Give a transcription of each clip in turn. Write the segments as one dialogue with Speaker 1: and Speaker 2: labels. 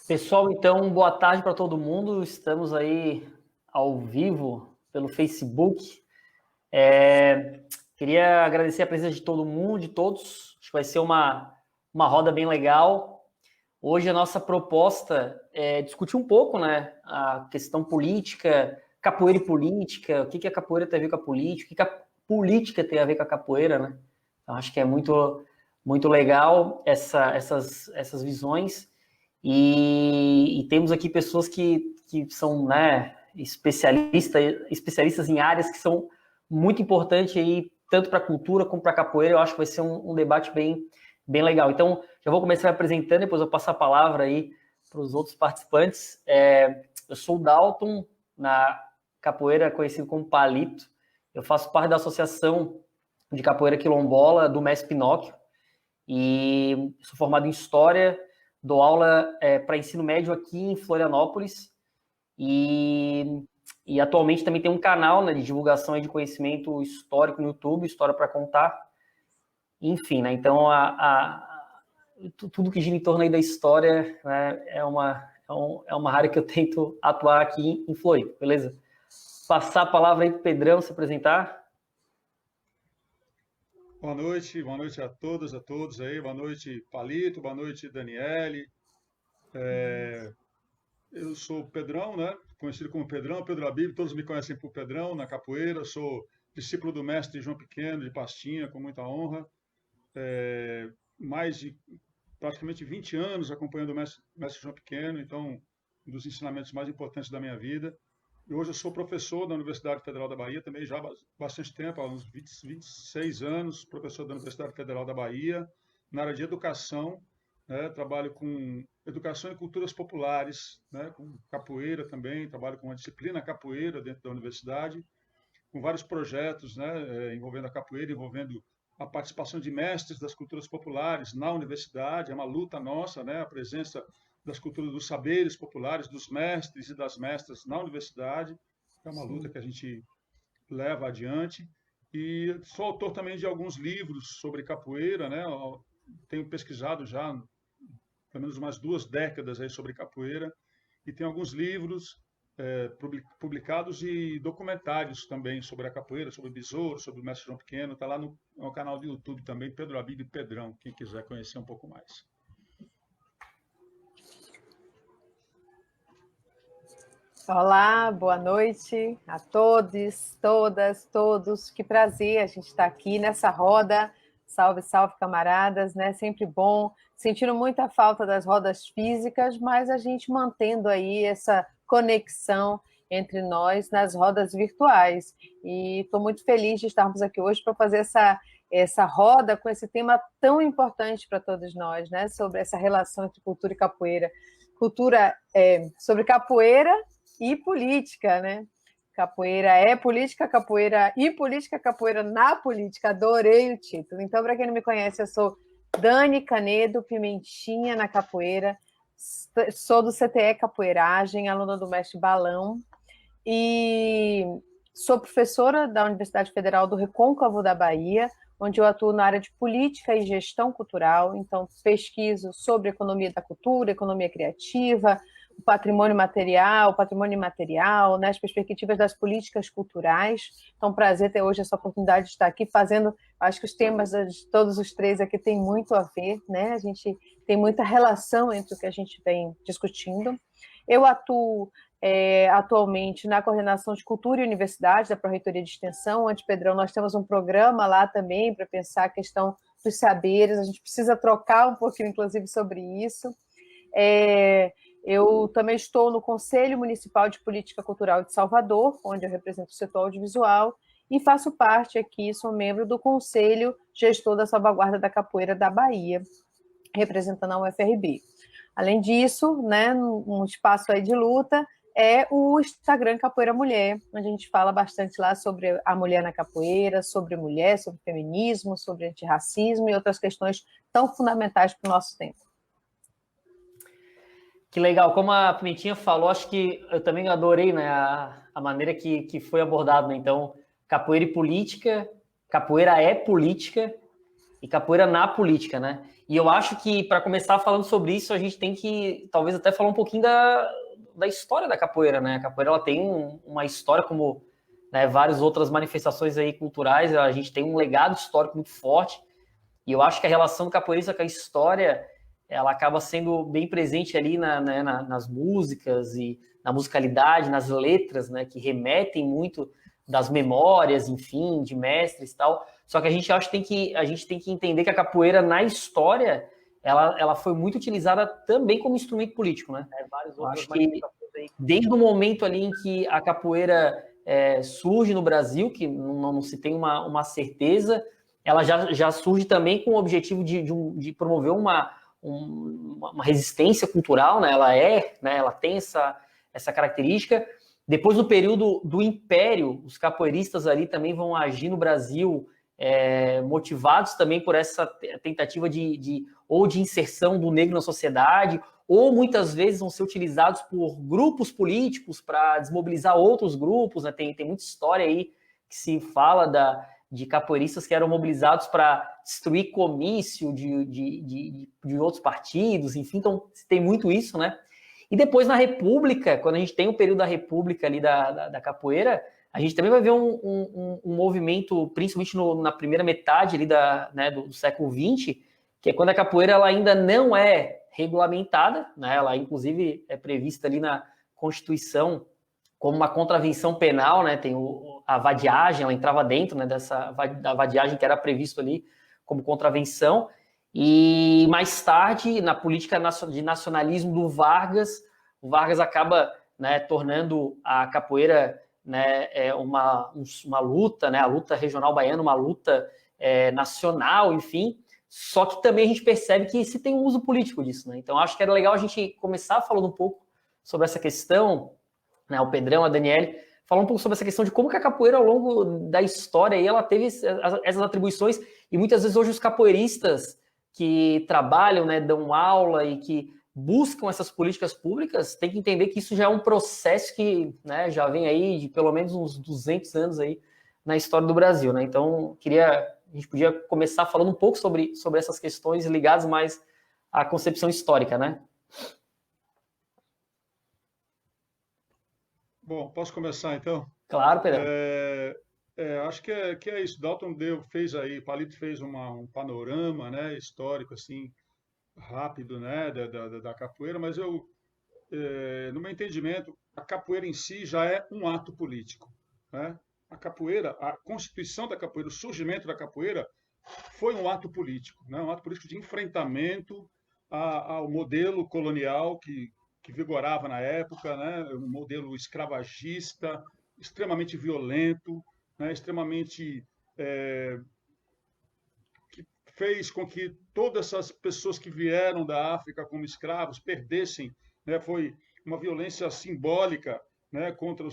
Speaker 1: Pessoal, então, boa tarde para todo mundo. Estamos aí ao vivo pelo Facebook. Queria agradecer a presença de todo mundo, de todos. Acho que vai ser uma roda bem legal. Hoje a nossa proposta é discutir um pouco, né, a questão política, capoeira e política, o que a capoeira tem a ver com a política, o que a política tem a ver com a capoeira, né? Então, acho que é muito legal essas visões. E temos aqui pessoas que são, né, especialistas em áreas que são muito importantes aí, tanto para a cultura como para a capoeira. Eu acho que vai ser um debate bem legal. Então, já vou começar me apresentando, depois eu passo a palavra aí para os outros participantes. Eu sou o Dalton, na capoeira conhecido como Palito. Eu faço parte da Associação de Capoeira Quilombola do Mestre Pinóquio e sou formado em História. Dou aula para ensino médio aqui em Florianópolis e atualmente também tem um canal, né, de divulgação e de conhecimento histórico no YouTube, História para Contar. Enfim, né, então tudo que gira em torno aí da história, né, é uma área que eu tento atuar aqui em Floripa, beleza? Passar a palavra aí para o Pedrão se apresentar.
Speaker 2: Boa noite a todas, a todos aí. Boa noite, Palito, boa noite, Daniele. Eu sou o Pedrão, né? Conhecido como Pedrão, Pedro Abílio, todos me conhecem por Pedrão, na capoeira. Sou discípulo do mestre João Pequeno, de Pastinha, com muita honra. Mais de praticamente 20 anos acompanhando o mestre João Pequeno, então, um dos ensinamentos mais importantes da minha vida. E hoje eu sou professor da Universidade Federal da Bahia, também já há bastante tempo, há uns 26 anos, professor da Universidade Federal da Bahia, na área de educação, né? Trabalho com educação e culturas populares, né? Com capoeira também, trabalho com a disciplina capoeira dentro da universidade, com vários projetos, né? Envolvendo a capoeira, envolvendo a participação de mestres das culturas populares na universidade. É uma luta nossa, né? A presença das culturas, dos saberes populares, dos mestres e das mestras na universidade. É uma luta que a gente leva adiante. E sou autor também de alguns livros sobre capoeira, né? Eu tenho pesquisado já pelo menos umas 2 décadas aí sobre capoeira e tem alguns livros publicados e documentários também sobre a capoeira, sobre o besouro, sobre o mestre João Pequeno. Está lá no canal do YouTube também, Pedro Abílio e Pedrão, quem quiser conhecer um pouco mais.
Speaker 3: Olá, boa noite a todos, todas, todos. Que prazer a gente estar aqui nessa roda. Salve, salve, camaradas, né? Sempre bom. Sentindo muita falta das rodas físicas, mas a gente mantendo aí essa conexão entre nós nas rodas virtuais. E estou muito feliz de estarmos aqui hoje para fazer essa roda com esse tema tão importante para todos nós, né? Sobre essa relação entre cultura e capoeira. Cultura sobre capoeira e política, né? Capoeira é política, capoeira e política, capoeira na política. Adorei o título. Então, para quem não me conhece, eu sou Dani Canedo, Pimentinha na capoeira. Sou do CTE Capoeiragem, aluna do mestre Balão. E sou professora da Universidade Federal do Recôncavo da Bahia, onde eu atuo na área de política e gestão cultural. Então, pesquiso sobre economia da cultura, economia criativa, o patrimônio material, o patrimônio imaterial, né, as perspectivas das políticas culturais. Então, prazer ter hoje essa oportunidade de estar aqui fazendo. Acho que os temas de todos os três aqui têm muito a ver, né? A gente tem muita relação entre o que a gente vem discutindo. Eu atuo atualmente na coordenação de cultura e universidade da Pró-Reitoria de Extensão, onde, Pedrão, nós temos um programa lá também para pensar a questão dos saberes. A gente precisa trocar um pouquinho, inclusive, sobre isso. Eu também estou no Conselho Municipal de Política Cultural de Salvador, onde eu represento o setor audiovisual, e faço parte aqui, sou membro do Conselho Gestor da Salvaguarda da Capoeira da Bahia, representando a UFRB. Além disso, né, um espaço aí de luta é o Instagram Capoeira Mulher, onde a gente fala bastante lá sobre a mulher na capoeira, sobre mulher, sobre feminismo, sobre antirracismo e outras questões tão fundamentais para o nosso tempo.
Speaker 1: Que legal, como a Pimentinha falou, acho que eu também adorei, né, a maneira que foi abordado, né? Então, capoeira e política, capoeira é política, e capoeira na política, né? E eu acho que, para começar falando sobre isso, a gente tem que, talvez, até falar um pouquinho da história da capoeira, né? A capoeira, ela tem uma história como, né, várias outras manifestações aí culturais, a gente tem um legado histórico muito forte, e eu acho que a relação do capoeirista com a história, ela acaba sendo bem presente ali nas músicas e na musicalidade, nas letras, né, que remetem muito das memórias, enfim, de mestres e tal. Só que a gente acha que a gente tem que entender que a capoeira na história ela foi muito utilizada também como instrumento político, né? Eu acho que desde o momento ali em que a capoeira surge no Brasil, que não se tem uma certeza, ela já surge também com o objetivo de promover uma resistência cultural, né? Ela tem essa característica. Depois do período do Império, os capoeiristas ali também vão agir no Brasil, motivados também por essa tentativa de inserção do negro na sociedade, ou muitas vezes vão ser utilizados por grupos políticos para desmobilizar outros grupos, né? Tem muita história aí que se fala de capoeiristas que eram mobilizados para destruir comício de outros partidos, enfim, então tem muito isso, né? E depois na República, quando a gente tem o período da República ali da capoeira, a gente também vai ver um movimento, principalmente na primeira metade ali do século XX, que é quando a capoeira ela ainda não é regulamentada, né? Ela inclusive é prevista ali na Constituição como uma contravenção penal, né? Tem a vadiagem, ela entrava dentro, né, da vadiagem que era previsto ali como contravenção. E mais tarde, na política de nacionalismo do Vargas, o Vargas acaba, né, tornando a capoeira, né, uma luta, né, a luta regional baiana, uma luta nacional, enfim. Só que também a gente percebe que se tem um uso político disso, né? Então acho que era legal a gente começar falando um pouco sobre essa questão, né, o Pedrão, a Daniele, falar um pouco sobre essa questão de como que a capoeira, ao longo da história, aí, ela teve essas atribuições, e muitas vezes hoje os capoeiristas que trabalham, né, dão aula e que buscam essas políticas públicas, tem que entender que isso já é um processo que, né, já vem aí de pelo menos uns 200 anos aí na história do Brasil, né? Então, a gente podia começar falando um pouco sobre essas questões ligadas mais à concepção histórica, né?
Speaker 2: Bom, posso começar então?
Speaker 1: Claro, Pedro.
Speaker 2: Acho que é isso. Dalton fez aí, Palito fez um panorama, né, histórico assim rápido, né, da capoeira, mas no meu entendimento, a capoeira em si já é um ato político, né? A capoeira, a constituição da capoeira, o surgimento da capoeira foi um ato político, né? Um ato político de enfrentamento ao modelo colonial que vigorava na época, né? Um modelo escravagista, extremamente violento, né? Extremamente que fez com que todas essas pessoas que vieram da África como escravos perdessem, né? Foi uma violência simbólica, né? Contra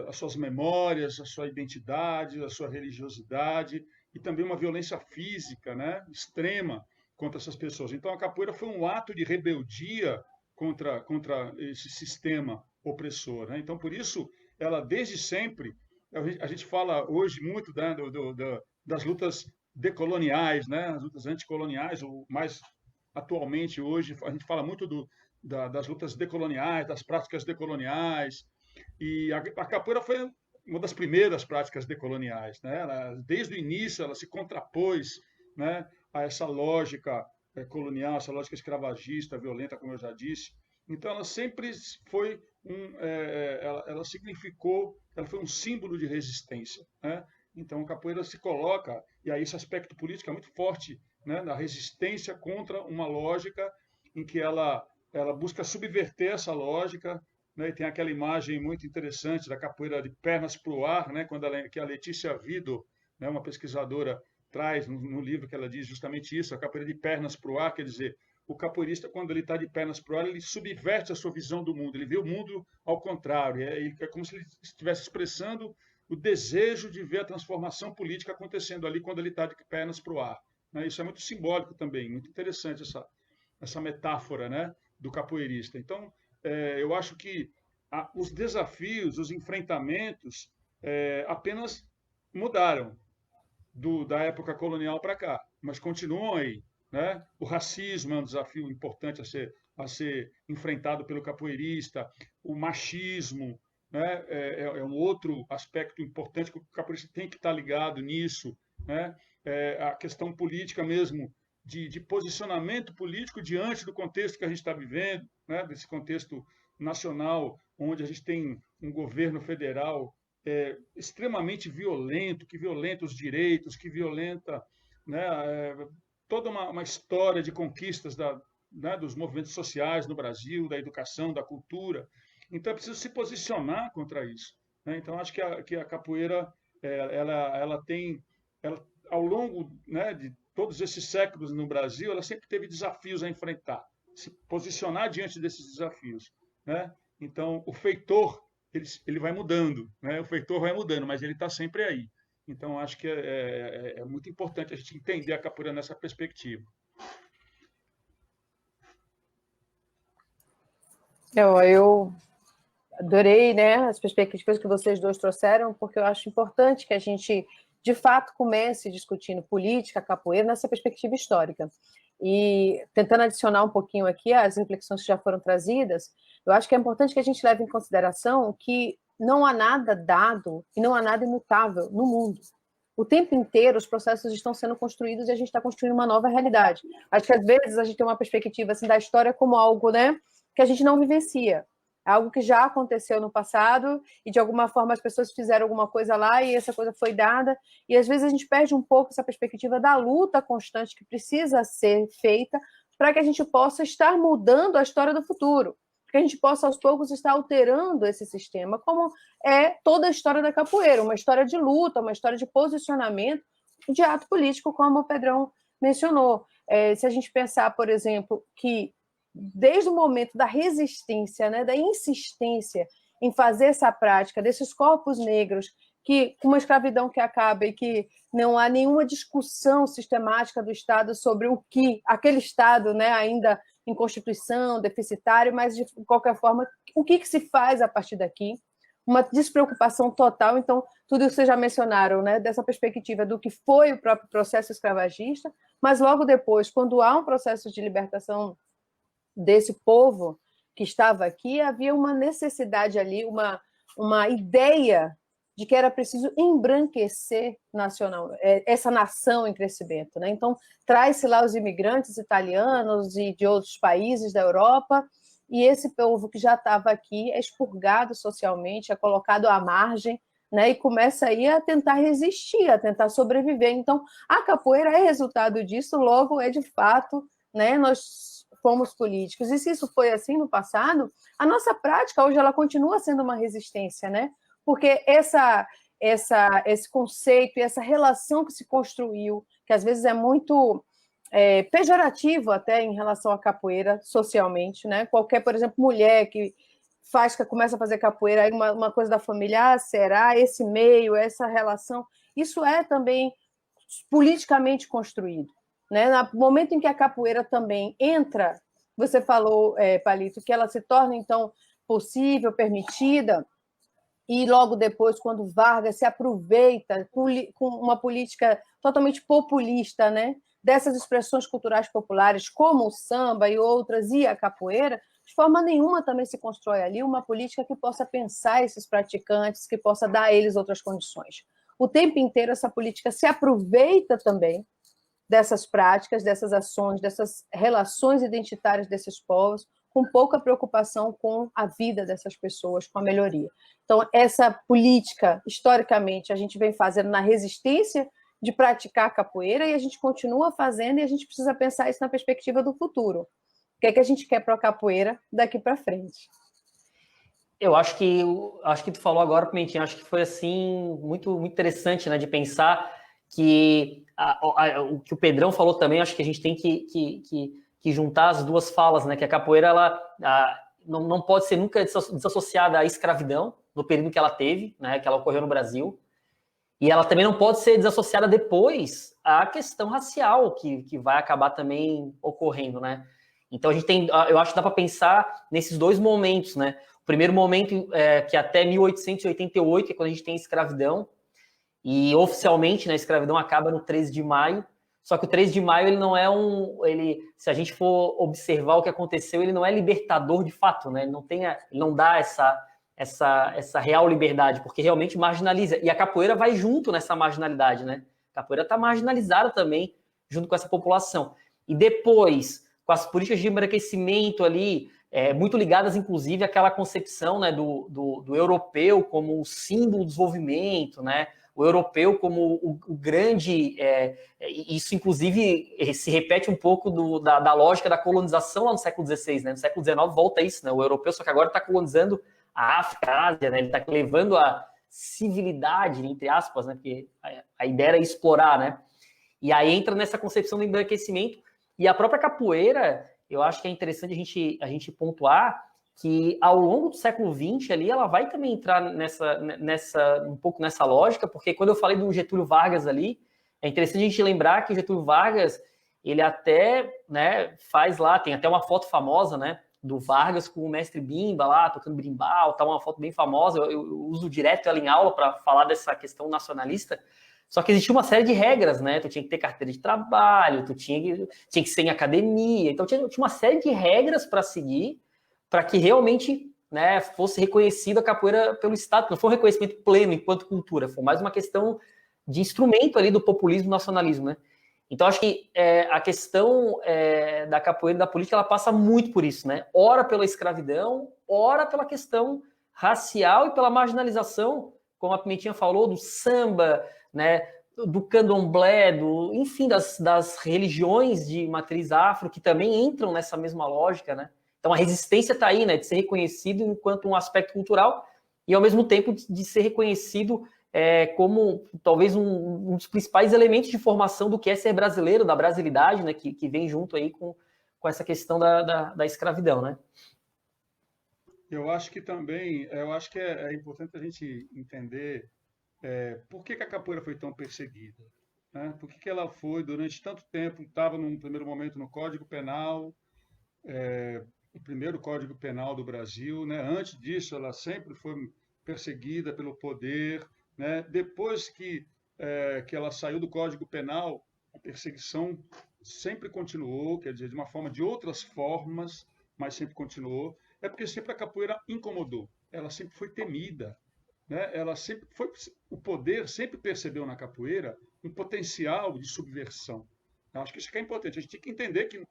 Speaker 2: as suas memórias, a sua identidade, a sua religiosidade, e também uma violência física, né? Extrema contra essas pessoas. Então a capoeira foi um ato de rebeldia contra esse sistema opressor, né? Então por isso ela desde sempre, a gente fala hoje muito, né, das lutas decoloniais, né, as lutas anticoloniais, ou mais atualmente hoje a gente fala muito das lutas decoloniais, das práticas decoloniais, e a capoeira foi uma das primeiras práticas decoloniais, né? Desde o início ela se contrapôs, né, a essa lógica colonial, essa lógica escravagista, violenta, como eu já disse. Então ela sempre foi ela significou, ela foi um símbolo de resistência, né? Então a capoeira se coloca, e aí esse aspecto político é muito forte, né, na resistência contra uma lógica em que ela busca subverter essa lógica, né? E tem aquela imagem muito interessante da capoeira de pernas para o ar, né, que a Letícia Vido, né, uma pesquisadora, traz no livro, que ela diz justamente isso, a capoeira de pernas para o ar, quer dizer, o capoeirista, quando ele está de pernas para o ar, ele subverte a sua visão do mundo, ele vê o mundo ao contrário, é como se ele estivesse expressando o desejo de ver a transformação política acontecendo ali quando ele está de pernas para o ar, né? Isso é muito simbólico também, muito interessante essa metáfora, né, do capoeirista. Então, eu acho que os desafios, os enfrentamentos apenas mudaram da época colonial para cá, mas continuam aí, né? O racismo é um desafio importante a ser enfrentado pelo capoeirista, o machismo, né? É um outro aspecto importante que o capoeirista tem que estar ligado nisso, né? A questão política mesmo, de posicionamento político diante do contexto que a gente está vivendo, né? Desse contexto nacional, onde a gente tem um governo federal extremamente violento, que violenta os direitos, que violenta, né, toda uma história de conquistas né, dos movimentos sociais no Brasil, da educação, da cultura. Então, é preciso se posicionar contra isso, né? Então, acho que a capoeira, ela tem, ao longo, né, de todos esses séculos no Brasil, ela sempre teve desafios a enfrentar, se posicionar diante desses desafios, né? Então, o feitor, ele vai mudando, né? O feitor vai mudando, mas ele está sempre aí. Então, acho que é muito importante a gente entender a capoeira nessa perspectiva.
Speaker 3: Eu adorei, né, as perspectivas que vocês dois trouxeram, porque eu acho importante que a gente, de fato, comece discutindo política, capoeira, nessa perspectiva histórica. E tentando adicionar um pouquinho aqui as reflexões que já foram trazidas, eu acho que é importante que a gente leve em consideração que não há nada dado e não há nada imutável no mundo. O tempo inteiro os processos estão sendo construídos e a gente está construindo uma nova realidade. Acho que às vezes a gente tem uma perspectiva assim, da história como algo, né, que a gente não vivencia. Algo que já aconteceu no passado e, de alguma forma, as pessoas fizeram alguma coisa lá e essa coisa foi dada. E, às vezes, a gente perde um pouco essa perspectiva da luta constante que precisa ser feita para que a gente possa estar mudando a história do futuro. Que a gente possa, aos poucos, estar alterando esse sistema, como é toda a história da capoeira, uma história de luta, uma história de posicionamento, de ato político, como o Pedrão mencionou. Se a gente pensar, por exemplo, que desde o momento da resistência, né, da insistência em fazer essa prática desses corpos negros, que com uma escravidão que acaba e que não há nenhuma discussão sistemática do Estado sobre o que aquele Estado, né, ainda em Constituição, deficitário, mas de qualquer forma, o que se faz a partir daqui? Uma despreocupação total. Então, tudo isso vocês já mencionaram, né, dessa perspectiva do que foi o próprio processo escravagista, mas logo depois, quando há um processo de libertação desse povo que estava aqui, havia uma necessidade ali, uma ideia de que era preciso embranquecer essa nação em crescimento, né? Então, traz-se lá os imigrantes italianos e de outros países da Europa, e esse povo que já estava aqui é expurgado socialmente, é colocado à margem, né? E começa aí a tentar resistir, a tentar sobreviver. Então, a capoeira é resultado disso, logo é de fato, né? Nós fomos políticos. E se isso foi assim no passado, a nossa prática hoje ela continua sendo uma resistência, né? Porque esse conceito e essa relação que se construiu, que às vezes é muito pejorativo até em relação à capoeira socialmente, né? Qualquer, por exemplo, mulher que começa a fazer capoeira, aí uma coisa da família, será esse meio, essa relação, isso é também politicamente construído. Né? No momento em que a capoeira também entra, você falou, Palito, que ela se torna, então, possível, permitida, e logo depois, quando Vargas se aproveita com uma política totalmente populista, né? Dessas expressões culturais populares, como o samba e outras, e a capoeira, de forma nenhuma também se constrói ali uma política que possa pensar esses praticantes, que possa dar a eles outras condições. O tempo inteiro essa política se aproveita também dessas práticas, dessas ações, dessas relações identitárias desses povos, com pouca preocupação com a vida dessas pessoas, com a melhoria. Então, essa política, historicamente, a gente vem fazendo na resistência de praticar a capoeira e a gente continua fazendo e a gente precisa pensar isso na perspectiva do futuro. O que é que a gente quer para a capoeira daqui para frente?
Speaker 1: Eu acho que tu falou agora, Pimentinho, acho que foi assim muito, muito interessante, né, de pensar que o que o Pedrão falou também, acho que a gente tem que juntar as duas falas, né, que a capoeira ela não pode ser nunca desassociada à escravidão no período que ela teve, né, que ela ocorreu no Brasil, e ela também não pode ser desassociada depois à questão racial que vai acabar também ocorrendo, né? Então a gente tem, eu acho que dá para pensar nesses dois momentos, né? O primeiro momento que até 1888, é quando a gente tem a escravidão, e oficialmente, né, a escravidão acaba no 13 de maio, Só que o 3 de maio, ele não é se a gente for observar o que aconteceu, ele não é libertador de fato, né? Ele não dá essa real liberdade, porque realmente marginaliza. E a capoeira vai junto nessa marginalidade, né? A capoeira está marginalizada também, junto com essa população. E depois, com as políticas de embranquecimento ali, muito ligadas, inclusive, àquela concepção, né, do europeu como o símbolo do desenvolvimento, né? O europeu como o grande... isso, inclusive, se repete um pouco da lógica da colonização lá no século XVI, né? No século XIX volta isso, né? O europeu, só que agora está colonizando a África, a Ásia, né? Ele está levando a civilidade, entre aspas, né? Porque a ideia era explorar, né? E aí entra nessa concepção do embranquecimento. E a própria capoeira, eu acho que é interessante a gente pontuar que ao longo do século XX ali, ela vai também entrar um pouco nessa lógica, porque quando eu falei do Getúlio Vargas ali, é interessante a gente lembrar que o Getúlio Vargas, ele até, né, faz lá, tem até uma foto famosa, né, do Vargas com o mestre Bimba lá, tocando brimbal, tá uma foto bem famosa, eu uso direto ela em aula para falar dessa questão nacionalista. Só que existia uma série de regras, né? Tu tinha que ter carteira de trabalho, tu tinha que ser em academia, então tinha uma série de regras para seguir, para que realmente, né, fosse reconhecida a capoeira pelo Estado. Não foi um reconhecimento pleno enquanto cultura, foi mais uma questão de instrumento ali do populismo, nacionalismo, né? Então, acho que a questão da capoeira e da política, ela passa muito por isso, né? Ora pela escravidão, ora pela questão racial e pela marginalização, como a Pimentinha falou, do samba, né, do candomblé, enfim, das religiões de matriz afro, que também entram nessa mesma lógica, né? Então, a resistência está aí, né, de ser reconhecido enquanto um aspecto cultural e, ao mesmo tempo, de ser reconhecido como, talvez, um dos principais elementos de formação do que é ser brasileiro, da brasilidade, né, que vem junto aí com essa questão da escravidão, né?
Speaker 2: Eu acho que também, é importante a gente entender por que a capoeira foi tão perseguida, né? Por que ela foi, durante tanto tempo, estava num primeiro momento no Código Penal, o primeiro Código Penal do Brasil, né? Antes disso, ela sempre foi perseguida pelo poder, né? Depois que ela saiu do Código Penal, a perseguição sempre continuou, quer dizer, de outras formas, mas sempre continuou. É porque sempre a capoeira incomodou, ela sempre foi temida, né? O poder sempre percebeu na capoeira um potencial de subversão. Eu acho que isso que é importante. A gente tem que entender que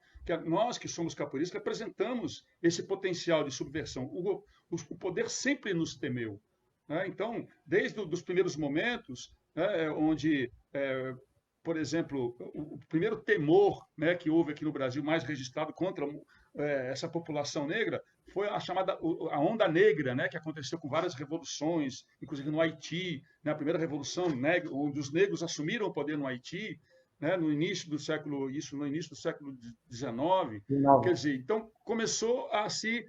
Speaker 2: nós que somos capoeiristas representamos esse potencial de subversão. O poder sempre nos temeu, né? Então, desde os primeiros momentos, né, onde, por exemplo, o primeiro temor, né, que houve aqui no Brasil, mais registrado contra essa população negra, foi a chamada a Onda Negra, né, que aconteceu com várias revoluções, inclusive no Haiti, né, a primeira revolução, né, onde os negros assumiram o poder no Haiti, né, no início do século XIX. Quer dizer, então começou a se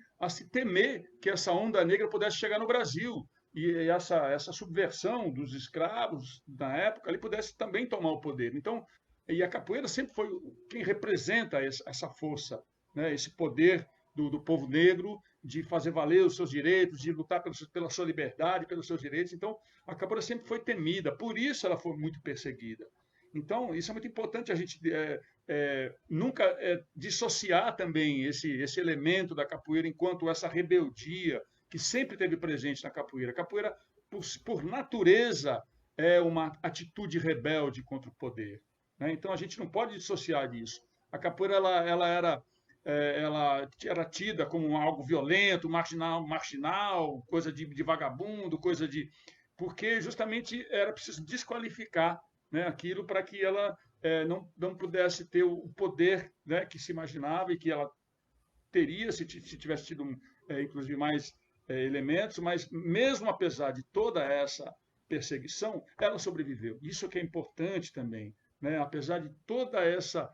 Speaker 2: temer que essa onda negra pudesse chegar no Brasil e essa subversão dos escravos da época ali pudesse também tomar o poder. Então, e a capoeira sempre foi quem representa essa força, né, esse poder do povo negro de fazer valer os seus direitos, de lutar pela sua liberdade, pelos seus direitos. Então, a capoeira sempre foi temida, por isso ela foi muito perseguida. Então, isso é muito importante a gente nunca dissociar também esse elemento da capoeira enquanto essa rebeldia que sempre teve presente na capoeira. A capoeira, por natureza, é uma atitude rebelde contra o poder, né? Então, a gente não pode dissociar disso. A capoeira ela era tida como algo violento, marginal, coisa de vagabundo, porque justamente era preciso desqualificar, né, aquilo para que ela não pudesse ter o poder, né, que se imaginava e que ela teria se tivesse tido, inclusive, mais elementos, mas mesmo apesar de toda essa perseguição, ela sobreviveu. Isso que é importante também, né? Apesar de toda essa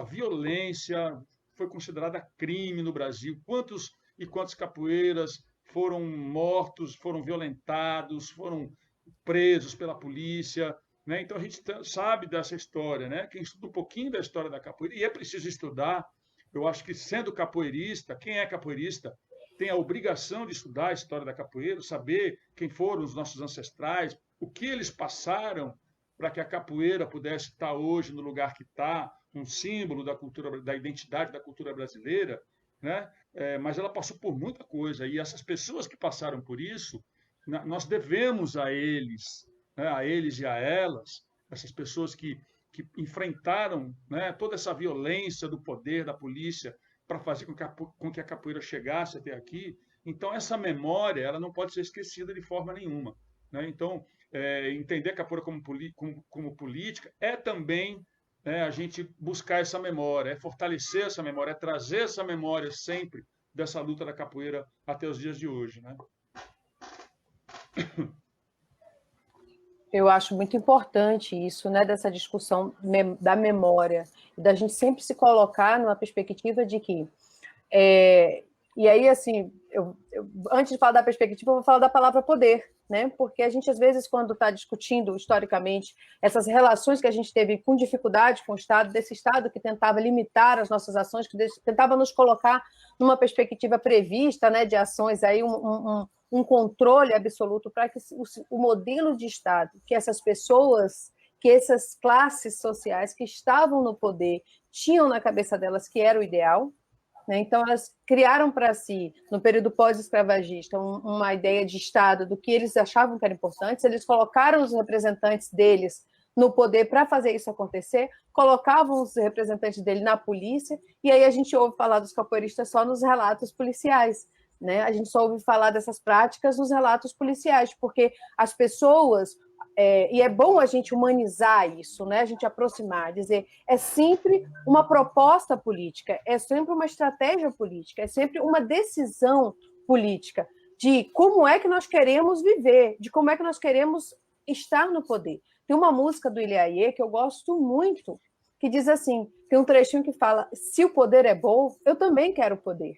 Speaker 2: violência, foi considerada crime no Brasil. Quantos e quantos capoeiras foram mortos, foram violentados, foram presos pela polícia, né? Então a gente sabe dessa história, né? Quem estuda um pouquinho da história da capoeira, e é preciso estudar, eu acho que sendo capoeirista, quem é capoeirista tem a obrigação de estudar a história da capoeira, saber quem foram os nossos ancestrais, o que eles passaram, para que a capoeira pudesse estar hoje no lugar que está, um símbolo da cultura, da identidade da cultura brasileira, né? Mas ela passou por muita coisa, e essas pessoas que passaram por isso, nós devemos a eles, né? A eles e a elas, essas pessoas que enfrentaram, né, toda essa violência do poder da polícia para fazer com que a capoeira chegasse até aqui. Então, essa memória ela não pode ser esquecida de forma nenhuma, né? Então, entender a capoeira como política é também, né, a gente buscar essa memória, é fortalecer essa memória, é trazer essa memória sempre dessa luta da capoeira até os dias de hoje, né?
Speaker 3: Eu acho muito importante isso, né, dessa discussão da memória, da gente sempre se colocar numa perspectiva de que... e aí, assim, antes de falar da perspectiva, eu vou falar da palavra poder, né? Porque a gente, às vezes, quando está discutindo historicamente essas relações que a gente teve com dificuldade com o Estado, desse Estado que tentava limitar as nossas ações, que tentava nos colocar numa perspectiva prevista, né, de ações, aí um controle absoluto para que o modelo de Estado, que essas pessoas, que essas classes sociais que estavam no poder tinham na cabeça delas que era o ideal, né? Então, elas criaram para si, no período pós-escravagista, uma ideia de Estado do que eles achavam que era importante, eles colocaram os representantes deles no poder para fazer isso acontecer, colocavam os representantes dele na polícia, e aí a gente ouve falar dos capoeiristas só nos relatos policiais, né? A gente só ouve falar dessas práticas nos relatos policiais, porque as pessoas... e é bom a gente humanizar isso, né? A gente aproximar, dizer, é sempre uma proposta política, é sempre uma estratégia política, é sempre uma decisão política de como é que nós queremos viver, de como é que nós queremos estar no poder. Tem uma música do Ilhaie que eu gosto muito, que diz assim, tem um trechinho que fala, se o poder é bom, eu também quero poder.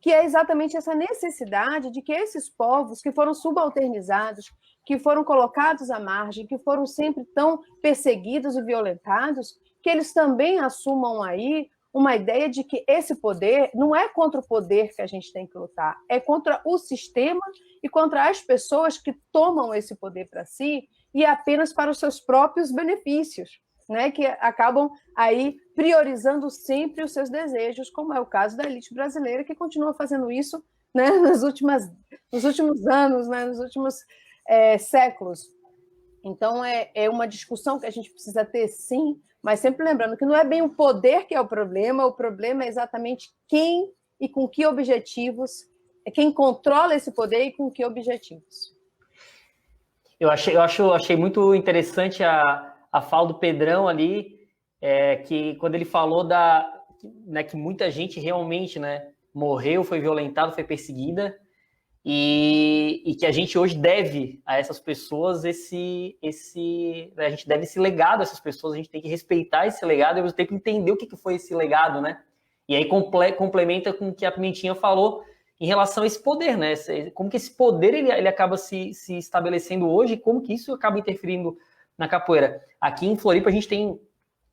Speaker 3: Que é exatamente essa necessidade de que esses povos que foram subalternizados, que foram colocados à margem, que foram sempre tão perseguidos e violentados, que eles também assumam aí uma ideia de que esse poder não é contra o poder que a gente tem que lutar, é contra o sistema e contra as pessoas que tomam esse poder para si e apenas para os seus próprios benefícios, né, que acabam aí priorizando sempre os seus desejos, como é o caso da elite brasileira, que continua fazendo isso, né, nos últimos anos, né, nos últimos séculos. Então, é uma discussão que a gente precisa ter, sim, mas sempre lembrando que não é bem o poder que é o problema é exatamente quem e com que objetivos, quem controla esse poder e com que objetivos.
Speaker 1: Eu achei muito interessante a fala do Pedrão ali, que quando ele falou né, que muita gente realmente, né, morreu, foi violentada, foi perseguida, e que a gente hoje deve a essas pessoas né, a gente deve esse legado a essas pessoas, a gente tem que respeitar esse legado e ao mesmo tempo entender o que foi esse legado, né? E aí complementa com o que a Pimentinha falou em relação a esse poder, né? Como que esse poder ele acaba se estabelecendo hoje e como que isso acaba interferindo na capoeira. Aqui em Floripa a gente tem,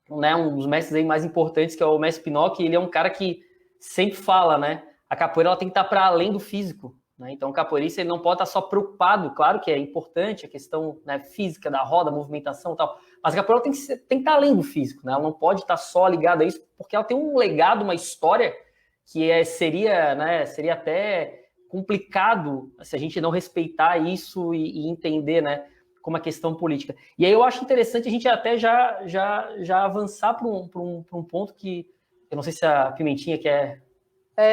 Speaker 1: né, um dos mestres aí mais importantes, que é o mestre Pinocchio, e ele é um cara que sempre fala, né? A capoeira ela tem que estar para além do físico. Então, o capoeirista ele não pode estar só preocupado, claro que é importante a questão, né, física da roda, movimentação e tal, mas a capoeira tem que estar além do físico, né? Ela não pode estar só ligada a isso, porque ela tem um legado, uma história que seria até complicado se a gente não respeitar isso e entender, né, como a questão política. E aí eu acho interessante a gente até já avançar para um ponto que eu não sei se a Pimentinha quer...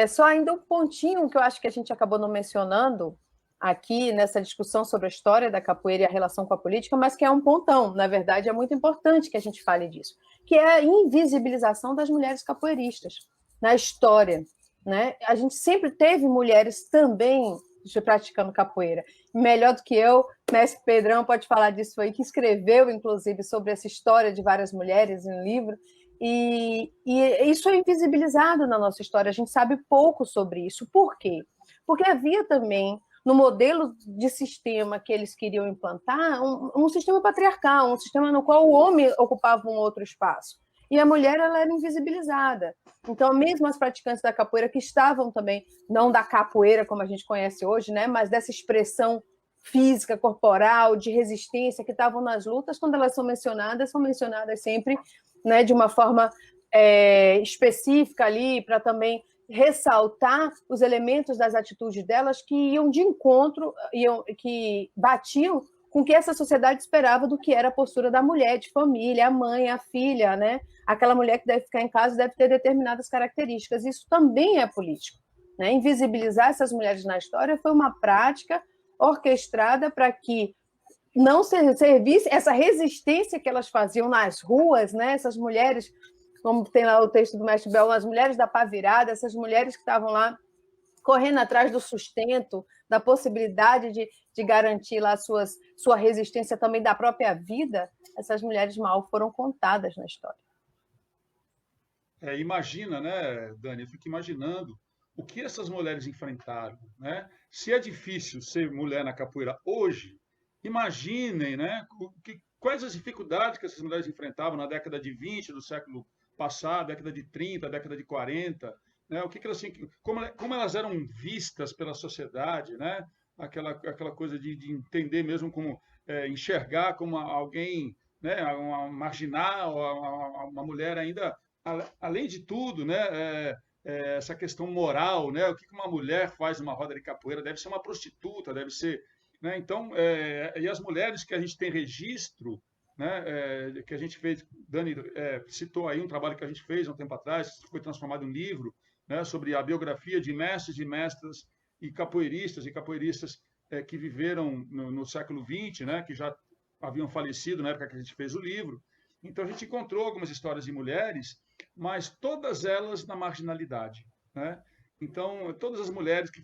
Speaker 3: Só ainda um pontinho que eu acho que a gente acabou não mencionando aqui nessa discussão sobre a história da capoeira e a relação com a política, mas que é um pontão, na verdade é muito importante que a gente fale disso, que é a invisibilização das mulheres capoeiristas na história, né? A gente sempre teve mulheres também praticando capoeira. Melhor do que eu, mestre Pedrão pode falar disso aí, que escreveu, inclusive, sobre essa história de várias mulheres em um livro, e isso é invisibilizado na nossa história, a gente sabe pouco sobre isso. Por quê? Porque havia também, no modelo de sistema que eles queriam implantar, um sistema patriarcal, um sistema no qual o homem ocupava um outro espaço. E a mulher ela era invisibilizada. Então, mesmo as praticantes da capoeira que estavam também, não da capoeira como a gente conhece hoje, né, mas dessa expressão física, corporal, de resistência, que estavam nas lutas, quando elas são mencionadas sempre, né, de uma forma específica ali, para também ressaltar os elementos das atitudes delas que iam de encontro, que batiam com o que essa sociedade esperava do que era a postura da mulher, de família, a mãe, a filha, né? Aquela mulher que deve ficar em casa deve ter determinadas características. Isso também é político, né? Invisibilizar essas mulheres na história foi uma prática orquestrada para que não servisse essa resistência que elas faziam nas ruas, né? Essas mulheres, como tem lá o texto do Mestre Bel, as mulheres da pá virada, essas mulheres que estavam lá correndo atrás do sustento, da possibilidade de garantir lá sua resistência também da própria vida, essas mulheres mal foram contadas na história.
Speaker 2: Imagina, né, Dani? Eu fico imaginando o que essas mulheres enfrentaram, né? Se é difícil ser mulher na capoeira hoje, imaginem, né, quais as dificuldades que essas mulheres enfrentavam na década de 20 do século passado, década de 30, década de 40, né? O que elas, como elas eram vistas pela sociedade, né? Aquela coisa de entender mesmo como enxergar como alguém, né, uma marginal, uma mulher ainda, além de tudo, né, essa questão moral, né? O que uma mulher faz numa roda de capoeira? Deve ser uma prostituta, deve ser, né? Então, e as mulheres que a gente tem registro, né, que a gente fez, Dani citou aí um trabalho que a gente fez há um tempo atrás, foi transformado em um livro, né, sobre a biografia de mestres e mestras e capoeiristas que viveram no século XX, né, que já haviam falecido na época que a gente fez o livro. Então, a gente encontrou algumas histórias de mulheres, mas todas elas na marginalidade, né? Então, todas as mulheres que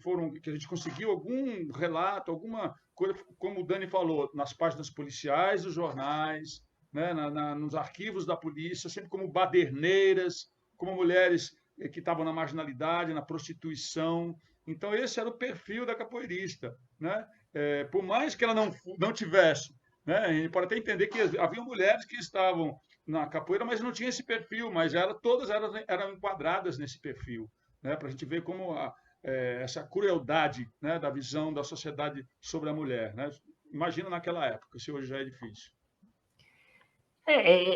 Speaker 2: a gente conseguiu algum relato, alguma coisa, como o Dani falou, nas páginas policiais dos jornais, né, nos arquivos da polícia, sempre como baderneiras, como mulheres que estavam na marginalidade, na prostituição. Então, esse era o perfil da capoeirista, né? Por mais que ela não tivesse, né, a gente pode até entender que havia mulheres que estavam na capoeira, mas não tinha esse perfil, mas todas eram enquadradas nesse perfil, né, para a gente ver como essa crueldade, né, da visão da sociedade sobre a mulher, né? Imagina naquela época, se hoje já é difícil.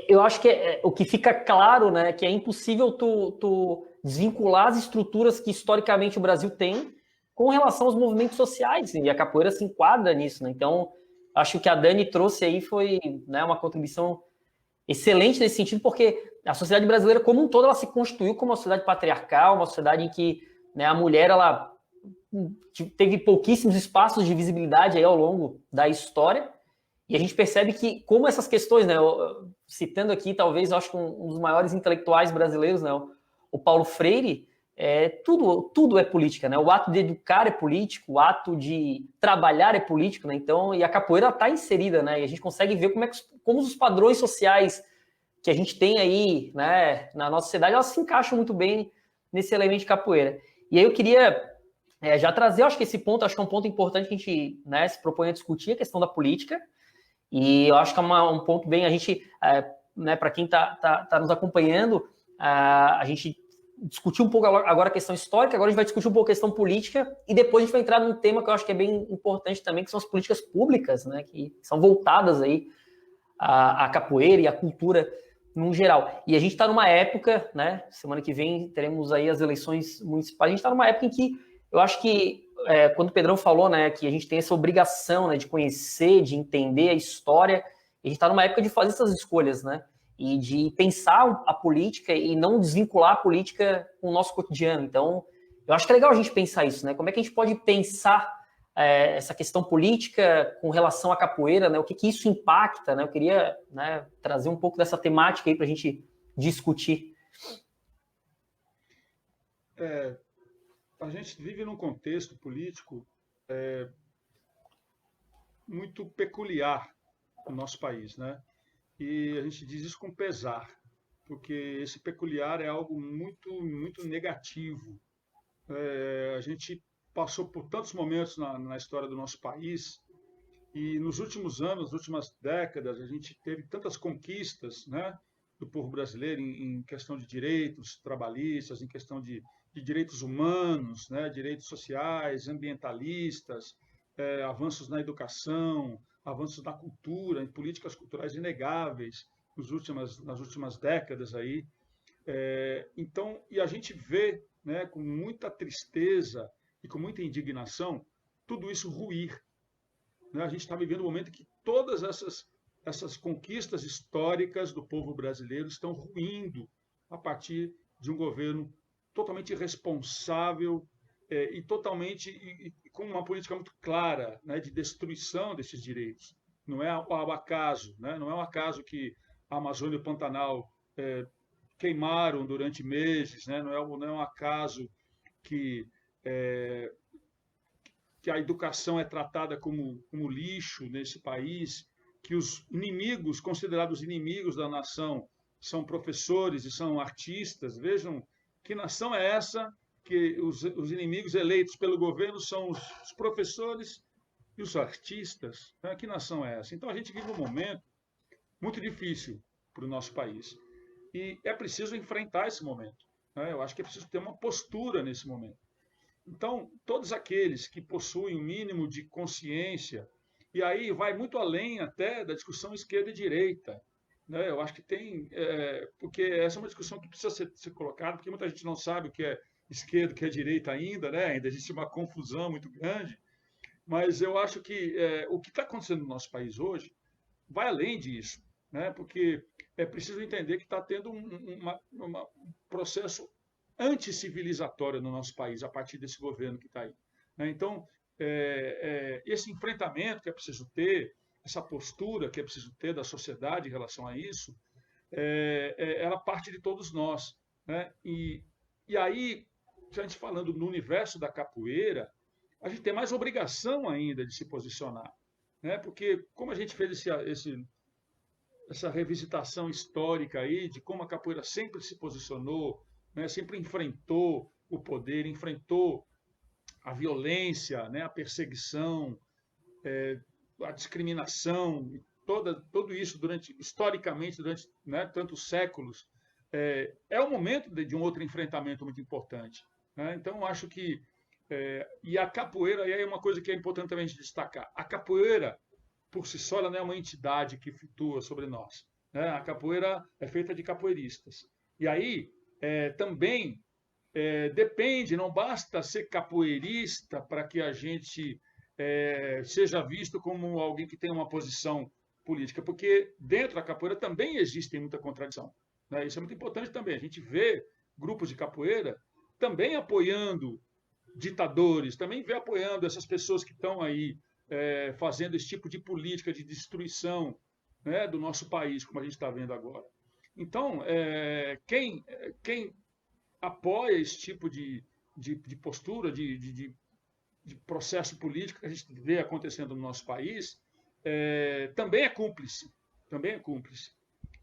Speaker 1: Eu acho que o que fica claro, né, que é impossível tu desvincular as estruturas que historicamente o Brasil tem com relação aos movimentos sociais, e a capoeira se enquadra nisso, né? Então, acho que o que a Dani trouxe aí foi, né, uma contribuição excelente nesse sentido, porque a sociedade brasileira como um todo, ela se constituiu como uma sociedade patriarcal, uma sociedade em que, né, a mulher, ela teve pouquíssimos espaços de visibilidade aí ao longo da história, e a gente percebe que, como essas questões, né, citando aqui, talvez, eu acho que um dos maiores intelectuais brasileiros, né, o Paulo Freire, tudo é política, né? O ato de educar é político, o ato de trabalhar é político, né? Então, e a capoeira está inserida, né? E a gente consegue ver como os padrões sociais que a gente tem aí, né, na nossa sociedade, elas se encaixam muito bem nesse elemento de capoeira. E aí eu queria já trazer, eu acho que esse ponto, acho que é um ponto importante que a gente, né, se propõe a discutir, a questão da política. E eu acho que é um ponto bem, a gente, né, para quem está nos acompanhando, a gente discutiu um pouco agora a questão histórica, agora a gente vai discutir um pouco a questão política, e depois a gente vai entrar num tema que eu acho que é bem importante também, que são as políticas públicas, né, que são voltadas aí à capoeira e à cultura no geral. E a gente está numa época, né, semana que vem teremos aí as eleições municipais, a gente está numa época em que eu acho que, quando o Pedrão falou, né, que a gente tem essa obrigação, né, de conhecer, de entender a história, a gente está numa época de fazer essas escolhas, né, e de pensar a política e não desvincular a política com o nosso cotidiano. Então, eu acho que é legal a gente pensar isso, né? Como é que a gente pode pensar essa questão política com relação à capoeira, né? O que isso impacta, né? Eu queria, né, trazer um pouco dessa temática aí para a gente discutir.
Speaker 2: A gente vive num contexto político muito peculiar no nosso país, né? E a gente diz isso com pesar, porque esse peculiar é algo muito, muito negativo. A gente passou por tantos momentos na história do nosso país, e nos últimos anos, nas últimas décadas, a gente teve tantas conquistas, né, do povo brasileiro em questão de direitos trabalhistas, em questão de direitos humanos, né, direitos sociais, ambientalistas, avanços na educação, avanços na cultura, em políticas culturais inegáveis nas últimas décadas aí. Então, e a gente vê, né, com muita tristeza e com muita indignação tudo isso ruir. Né? A gente está vivendo um momento em que todas essas conquistas históricas do povo brasileiro estão ruindo a partir de um governo totalmente irresponsável e totalmente com uma política muito clara, né, de destruição desses direitos. Não é ao acaso, né? Não é um acaso que a Amazônia e o Pantanal queimaram durante meses, né? Não é um acaso que a educação é tratada como lixo nesse país, que os inimigos, considerados inimigos da nação, são professores e são artistas. Vejam que nação é essa que os inimigos eleitos pelo governo são os professores e os artistas. Né? Que nação é essa? Então a gente vive um momento muito difícil para o nosso país. E é preciso enfrentar esse momento. Né? Eu acho que é preciso ter uma postura nesse momento. Então, todos aqueles que possuem o mínimo de consciência, e aí vai muito além até da discussão esquerda e direita, né? Eu acho que porque essa é uma discussão que precisa ser colocada, porque muita gente não sabe o que é esquerda, o que é direita ainda, né? Ainda existe uma confusão muito grande, mas eu acho que o que está acontecendo no nosso país hoje vai além disso, né? Porque é preciso entender que está tendo um processo anticivilizatório no nosso país a partir desse governo que está aí. Né? Então, esse enfrentamento que é preciso ter, essa postura que é preciso ter da sociedade em relação a isso, ela parte de todos nós. Né? E aí, a gente falando no universo da capoeira, a gente tem mais obrigação ainda de se posicionar. Né? Porque como a gente fez essa revisitação histórica aí de como a capoeira sempre se posicionou, né, sempre enfrentou o poder, enfrentou a violência, né, a perseguição, a discriminação, tudo isso historicamente durante, né, tantos séculos, é o momento de um outro enfrentamento muito importante. Né? Então, acho que e a capoeira, e aí é uma coisa que é importante também a gente destacar, a capoeira, por si só, ela não é uma entidade que flutua sobre nós. Né? A capoeira é feita de capoeiristas. E aí, também depende, não basta ser capoeirista para que a gente seja visto como alguém que tem uma posição política, porque dentro da capoeira também existe muita contradição. Né? Isso é muito importante também. A gente vê grupos de capoeira também apoiando ditadores, também vê apoiando essas pessoas que estão aí fazendo esse tipo de política de destruição, né, do nosso país, como a gente está vendo agora. Então, quem apoia esse tipo de postura, de processo político que a gente vê acontecendo no nosso país, também é cúmplice. Também é cúmplice.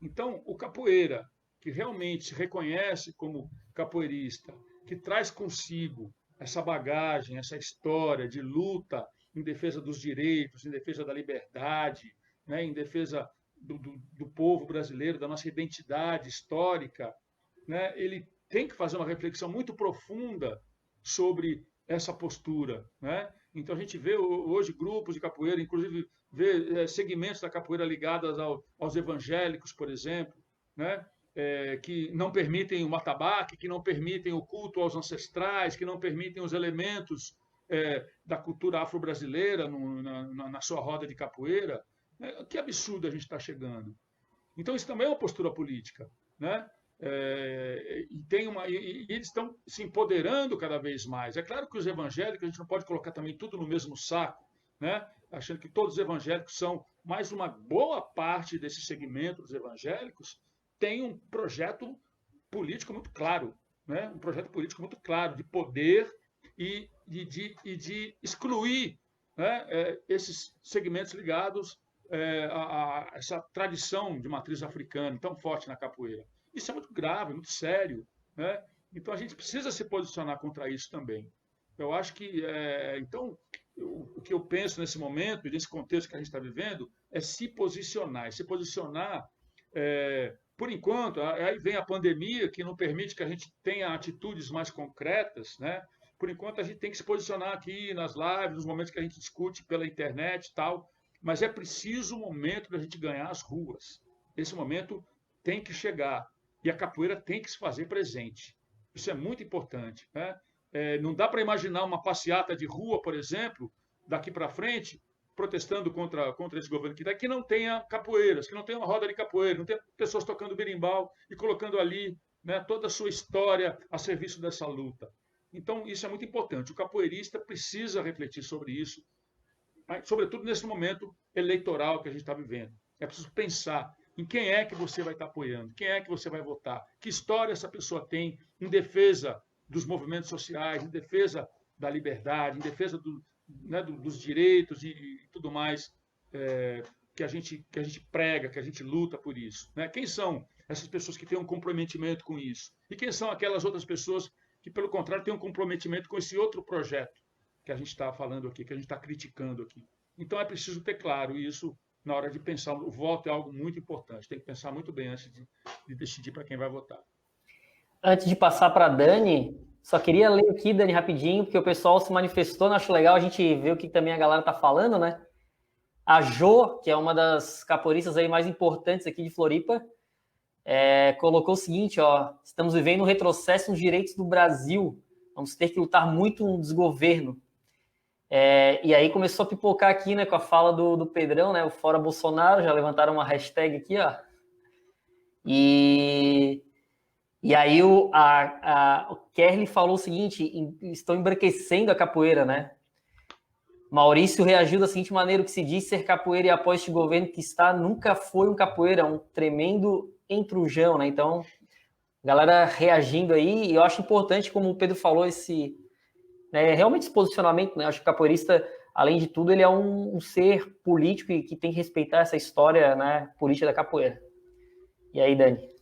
Speaker 2: Então, o capoeira, que realmente se reconhece como capoeirista, que traz consigo essa bagagem, essa história de luta em defesa dos direitos, em defesa da liberdade, né, em defesa do povo brasileiro, da nossa identidade histórica, né, ele tem que fazer uma reflexão muito profunda sobre essa postura. Né? Então, a gente vê hoje grupos de capoeira, inclusive vê segmentos da capoeira ligados aos evangélicos, por exemplo, né? Que não permitem o matabaque, que não permitem o culto aos ancestrais, que não permitem os elementos da cultura afro-brasileira na sua roda de capoeira. Que absurdo a gente está chegando. Então, isso também é uma postura política. Né? E eles estão se empoderando cada vez mais. É claro que os evangélicos, a gente não pode colocar também tudo no mesmo saco, né? Achando que todos os evangélicos são, mas uma boa parte desse segmento dos evangélicos tem um projeto político muito claro, né? Um projeto político muito claro de poder e de excluir, né, esses segmentos ligados a essa tradição de matriz africana tão forte na capoeira. Isso é muito grave, muito sério. Né? Então, a gente precisa se posicionar contra isso também. Eu acho que, então, o que eu penso nesse momento, nesse contexto que a gente está vivendo, é se posicionar. Por enquanto, aí vem a pandemia, que não permite que a gente tenha atitudes mais concretas, né? por enquanto a gente tem que se posicionar aqui nas lives, nos momentos que a gente discute pela internet e tal, mas é preciso um momento da gente ganhar as ruas. Esse momento tem que chegar e a capoeira tem que se fazer presente. Isso é muito importante, né? Não dá para imaginar uma passeata de rua, por exemplo, daqui para frente, protestando contra esse governo que não tenha capoeiras, que não tenha uma roda de capoeira, não tenha pessoas tocando berimbau e colocando ali, né, toda a sua história a serviço dessa luta. Então, isso é muito importante. O capoeirista precisa refletir sobre isso, sobretudo nesse momento eleitoral que a gente está vivendo. É preciso pensar em quem é que você vai estar apoiando, quem é que você vai votar, que história essa pessoa tem em defesa dos movimentos sociais, em defesa da liberdade, em defesa dos direitos e tudo mais que a gente prega, que a gente luta por isso. Né? Quem são essas pessoas que têm um comprometimento com isso? E quem são aquelas outras pessoas que, pelo contrário, têm um comprometimento com esse outro projeto que a gente está falando aqui, que a gente está criticando aqui? Então, é preciso ter claro isso na hora de pensar. O voto é algo muito importante, tem que pensar muito bem antes de decidir para quem vai votar.
Speaker 1: Antes de passar para a Dani, só queria ler aqui, Dani, rapidinho, porque o pessoal se manifestou, acho legal a gente ver o que também a galera está falando, né? A Jo, que é uma das capoeiristas aí mais importantes aqui de Floripa, colocou o seguinte, ó: estamos vivendo um retrocesso nos direitos do Brasil, vamos ter que lutar muito no desgoverno. E aí começou a pipocar aqui, né, com a fala do Pedrão, né, o Fora Bolsonaro, já levantaram uma hashtag aqui, ó. E aí o Kerly falou o seguinte: estão embranquecendo a capoeira, né? Maurício reagiu da seguinte maneira: o que se diz ser capoeira e após este governo que está, nunca foi um capoeira, um tremendo entrujão, né? Então, galera reagindo aí, e eu acho importante, como o Pedro falou, realmente esse posicionamento, né? Eu acho que o capoeirista, além de tudo, ele é um ser político e que tem que respeitar essa história, né, política da capoeira. E aí, Dani?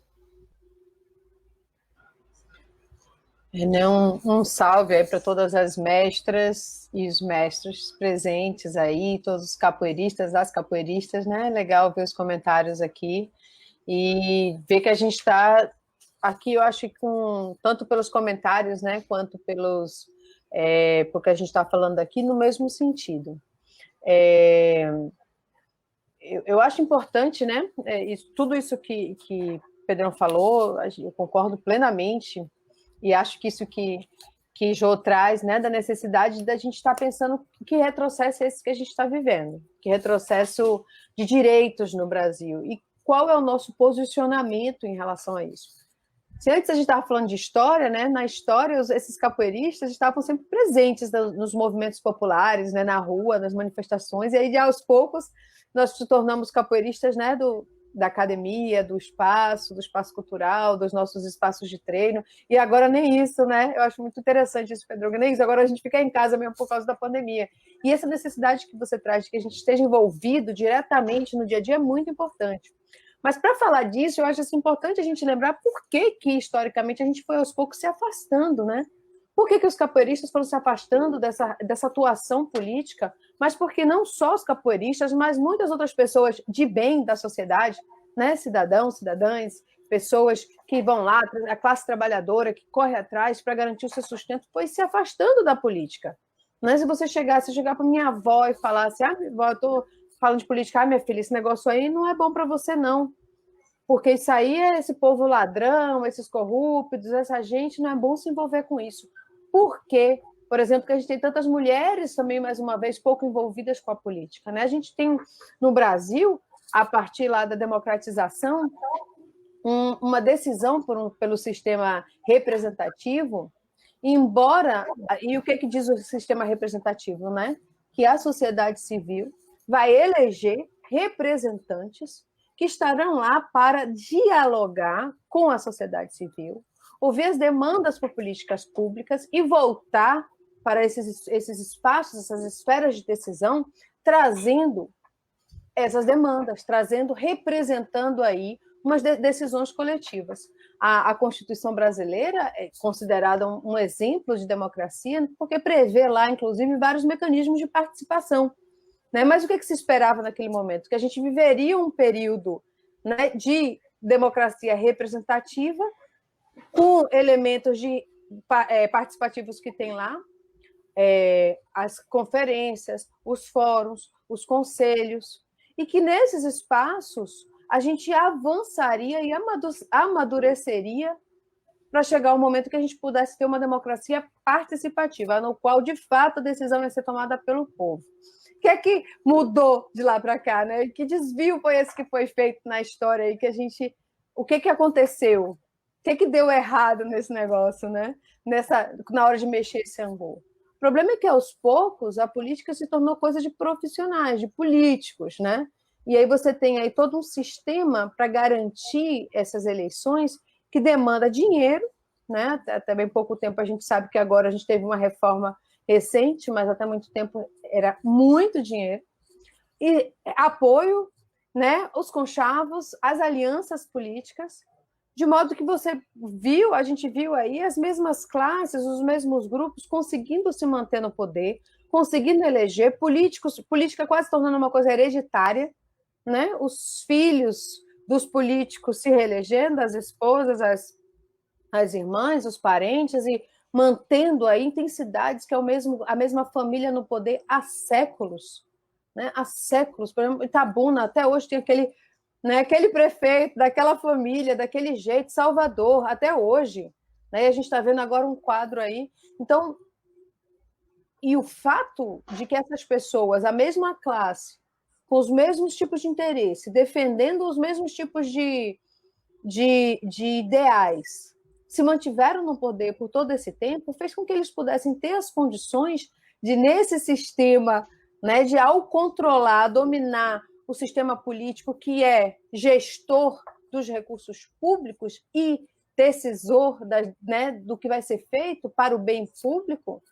Speaker 3: Um salve aí para todas as mestras e os mestres presentes aí, todos os capoeiristas, as capoeiristas, né? Legal ver os comentários aqui e ver que a gente está aqui, eu acho que tanto pelos comentários, né, quanto porque a gente está falando aqui no mesmo sentido. Eu acho importante, né? Tudo isso que o Pedrão falou, eu concordo plenamente. E acho que isso que Jô traz, né, da necessidade da gente estar pensando que retrocesso é esse que a gente está vivendo, que retrocesso de direitos no Brasil, e qual é o nosso posicionamento em relação a isso. Se antes a gente estava falando de história, né, na história esses capoeiristas estavam sempre presentes nos movimentos populares, né, na rua, nas manifestações, e aí aos poucos nós nos tornamos capoeiristas, né, da academia, do espaço cultural, dos nossos espaços de treino, e agora nem isso, né? Eu acho muito interessante isso, Pedro, nem isso, agora a gente fica em casa mesmo por causa da pandemia. E essa necessidade que você traz de que a gente esteja envolvido diretamente no dia a dia é muito importante. Mas para falar disso, eu acho assim, importante a gente lembrar por que historicamente a gente foi aos poucos se afastando, né? Por que os capoeiristas foram se afastando dessa atuação política? Mas porque não só os capoeiristas, mas muitas outras pessoas de bem da sociedade, né? Cidadãos, cidadãs, pessoas que vão lá, a classe trabalhadora que corre atrás para garantir o seu sustento, foi se afastando da política. Né? Se você chegar para minha avó e falar assim: minha avó, eu estou falando de política, minha filha, esse negócio aí não é bom para você, não. Porque isso aí é esse povo ladrão, esses corruptos, essa gente, não é bom se envolver com isso. Por quê? Por exemplo, que a gente tem tantas mulheres também, mais uma vez, pouco envolvidas com a política. Né? A gente tem, no Brasil, a partir lá da democratização, uma decisão pelo sistema representativo, embora... E o que diz o sistema representativo? Né? Que a sociedade civil vai eleger representantes que estarão lá para dialogar com a sociedade civil, ouvir as demandas por políticas públicas e voltar para esses espaços, essas esferas de decisão, trazendo essas demandas, representando aí umas decisões coletivas. A Constituição brasileira é considerada um exemplo de democracia, porque prevê lá, inclusive, vários mecanismos de participação. Né? Mas o que se esperava naquele momento? Que a gente viveria um período, né, de democracia representativa, com elementos participativos que tem lá, as conferências, os fóruns, os conselhos, e que nesses espaços a gente avançaria e amadureceria para chegar ao momento que a gente pudesse ter uma democracia participativa, no qual, de fato, a decisão ia ser tomada pelo povo. O que é que mudou de lá para cá, né? Que desvio foi esse que foi feito na história aí, o que aconteceu? O que deu errado nesse negócio, né? Na hora de mexer esse angu? O problema é que, aos poucos, a política se tornou coisa de profissionais, de políticos, né? E aí você tem aí todo um sistema para garantir essas eleições que demanda dinheiro, né? Até bem pouco tempo a gente sabe que agora a gente teve uma reforma recente, mas até muito tempo era muito dinheiro. E apoio, né? Os conchavos, as alianças políticas, de modo que a gente viu aí as mesmas classes, os mesmos grupos conseguindo se manter no poder, conseguindo eleger política quase tornando uma coisa hereditária, né? Os filhos dos políticos se reelegendo, as esposas, as irmãs, os parentes, e mantendo aí intensidades que é a mesma família no poder há séculos, né? Há séculos. Por exemplo, Itabuna, até hoje tem aquele prefeito daquela família, daquele jeito, Salvador, até hoje. Né? E a gente está vendo agora um quadro aí. Então, e o fato de que essas pessoas, a mesma classe, com os mesmos tipos de interesse, defendendo os mesmos tipos de ideais, se mantiveram no poder por todo esse tempo, fez com que eles pudessem ter as condições de, nesse sistema, né, de, ao controlar, dominar o sistema político, que é gestor dos recursos públicos e decisor do que vai ser feito para o bem público,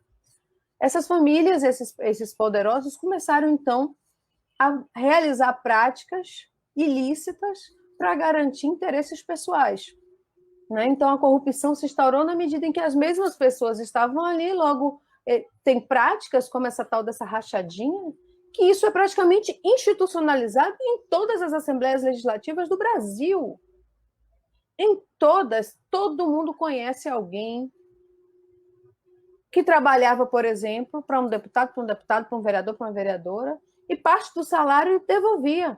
Speaker 3: essas famílias, esses poderosos, começaram, então, a realizar práticas ilícitas para garantir interesses pessoais. Né? Então, a corrupção se instaurou na medida em que as mesmas pessoas estavam ali, logo tem práticas como essa tal dessa rachadinha, que isso é praticamente institucionalizado em todas as assembleias legislativas do Brasil. Em todas, todo mundo conhece alguém que trabalhava, por exemplo, para um deputado, para um vereador, para uma vereadora, e parte do salário devolvia,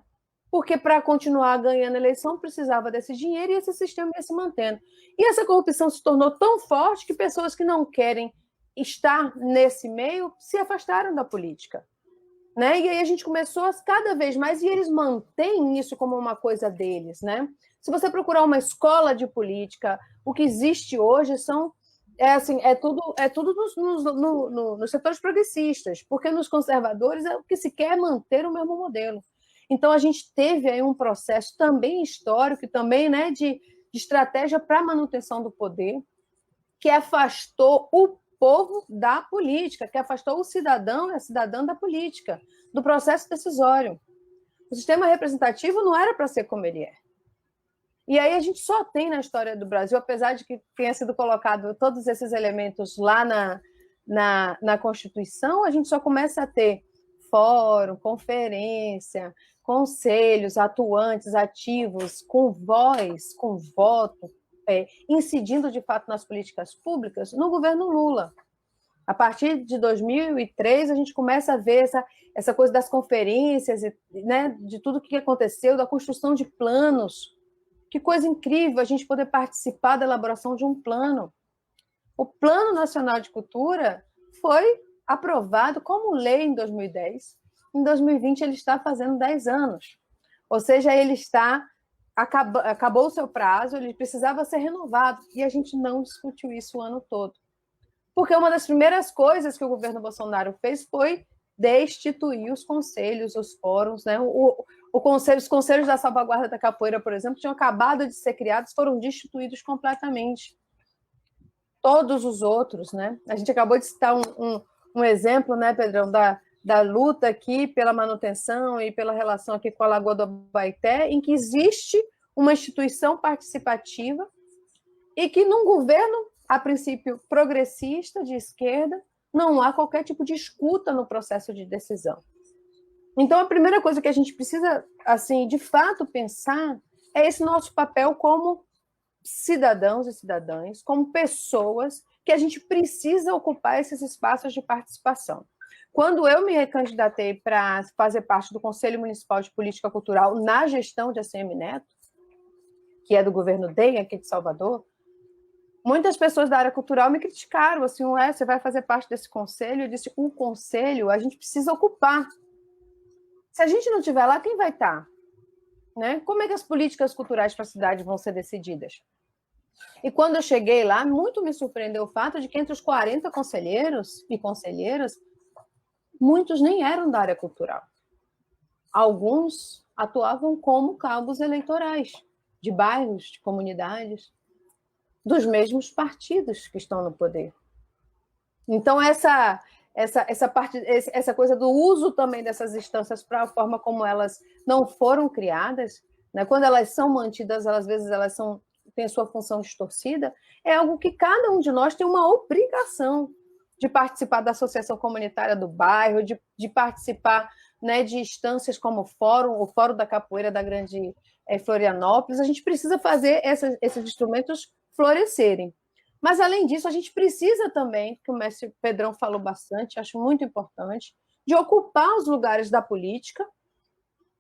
Speaker 3: porque para continuar ganhando a eleição precisava desse dinheiro e esse sistema ia se mantendo. E essa corrupção se tornou tão forte que pessoas que não querem estar nesse meio se afastaram da política. Né? E aí a gente começou cada vez mais, e eles mantêm isso como uma coisa deles. Né? Se você procurar uma escola de política, o que existe hoje é tudo nos setores progressistas, porque nos conservadores o que se quer é manter o mesmo modelo. Então, a gente teve aí um processo também histórico, também, né, de estratégia para a manutenção do poder, que afastou o povo da política, que afastou o cidadão e a cidadã da política, do processo decisório. O sistema representativo não era para ser como ele é. E aí a gente só tem na história do Brasil, apesar de que tenha sido colocado todos esses elementos lá na Constituição, a gente só começa a ter fórum, conferência, conselhos atuantes, ativos, com voz, com voto, incidindo de fato nas políticas públicas no governo Lula. A partir de 2003, a gente começa a ver essa coisa das conferências, né, de tudo o que aconteceu, da construção de planos. Que coisa incrível a gente poder participar da elaboração de um plano. O Plano Nacional de Cultura foi aprovado como lei em 2010. Em 2020, ele está fazendo 10 anos. Ou seja, ele acabou o seu prazo, ele precisava ser renovado. E a gente não discutiu isso o ano todo. Porque uma das primeiras coisas que o governo Bolsonaro fez foi destituir os conselhos, os fóruns, né? Os conselhos da salvaguarda da capoeira, por exemplo, tinham acabado de ser criados, foram destituídos completamente. Todos os outros, né? A gente acabou de citar um exemplo, né, Pedrão, da luta aqui pela manutenção e pela relação aqui com a Lagoa do Abaeté, em que existe uma instituição participativa e que num governo, a princípio, progressista, de esquerda, não há qualquer tipo de escuta no processo de decisão. Então, a primeira coisa que a gente precisa, assim, de fato pensar é esse nosso papel como cidadãos e cidadãs, como pessoas que a gente precisa ocupar esses espaços de participação. Quando eu me recandidatei para fazer parte do Conselho Municipal de Política Cultural na gestão de ACM Neto, que é do governo DEM aqui de Salvador, muitas pessoas da área cultural me criticaram, assim, ué, você vai fazer parte desse conselho? Eu disse, o conselho a gente precisa ocupar. Se a gente não estiver lá, quem vai estar? Né? Como é que as políticas culturais para a cidade vão ser decididas? E quando eu cheguei lá, muito me surpreendeu o fato de que entre os 40 conselheiros e conselheiras, muitos nem eram da área cultural. Alguns atuavam como cabos eleitorais de bairros, de comunidades, dos mesmos partidos que estão no poder. Então, essa coisa do uso também dessas instâncias para a forma como elas não foram criadas, né? Quando elas são mantidas, às vezes elas têm sua função distorcida, é algo que cada um de nós tem uma obrigação de participar da associação comunitária do bairro, de participar, né, de instâncias como o Fórum da Capoeira da Grande Florianópolis. A gente precisa fazer esses instrumentos florescerem. Mas, além disso, a gente precisa também, que o mestre Pedrão falou bastante, acho muito importante, de ocupar os lugares da política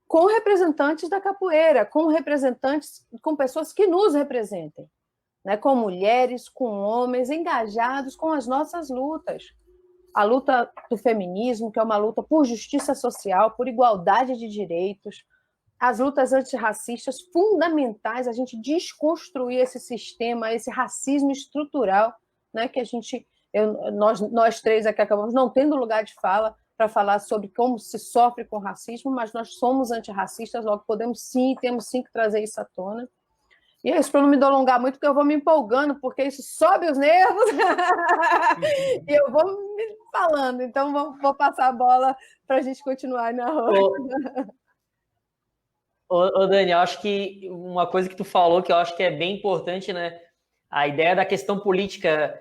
Speaker 3: com representantes da capoeira, com pessoas que nos representem, né? Com mulheres, com homens engajados com as nossas lutas. A luta do feminismo, que é uma luta por justiça social, por igualdade de direitos, as lutas antirracistas, fundamentais, a gente desconstruir esse sistema, esse racismo estrutural, né, que nós três aqui acabamos não tendo lugar de fala para falar sobre como se sofre com racismo, mas nós somos antirracistas, logo temos sim que trazer isso à tona. E é isso, para não me alongar muito, porque eu vou me empolgando, porque isso sobe os nervos e eu vou me falando. Então, vou passar a bola para a gente continuar na roda.
Speaker 1: Ô, Dani, eu acho que uma coisa que tu falou que eu acho que é bem importante, né? A ideia da questão política,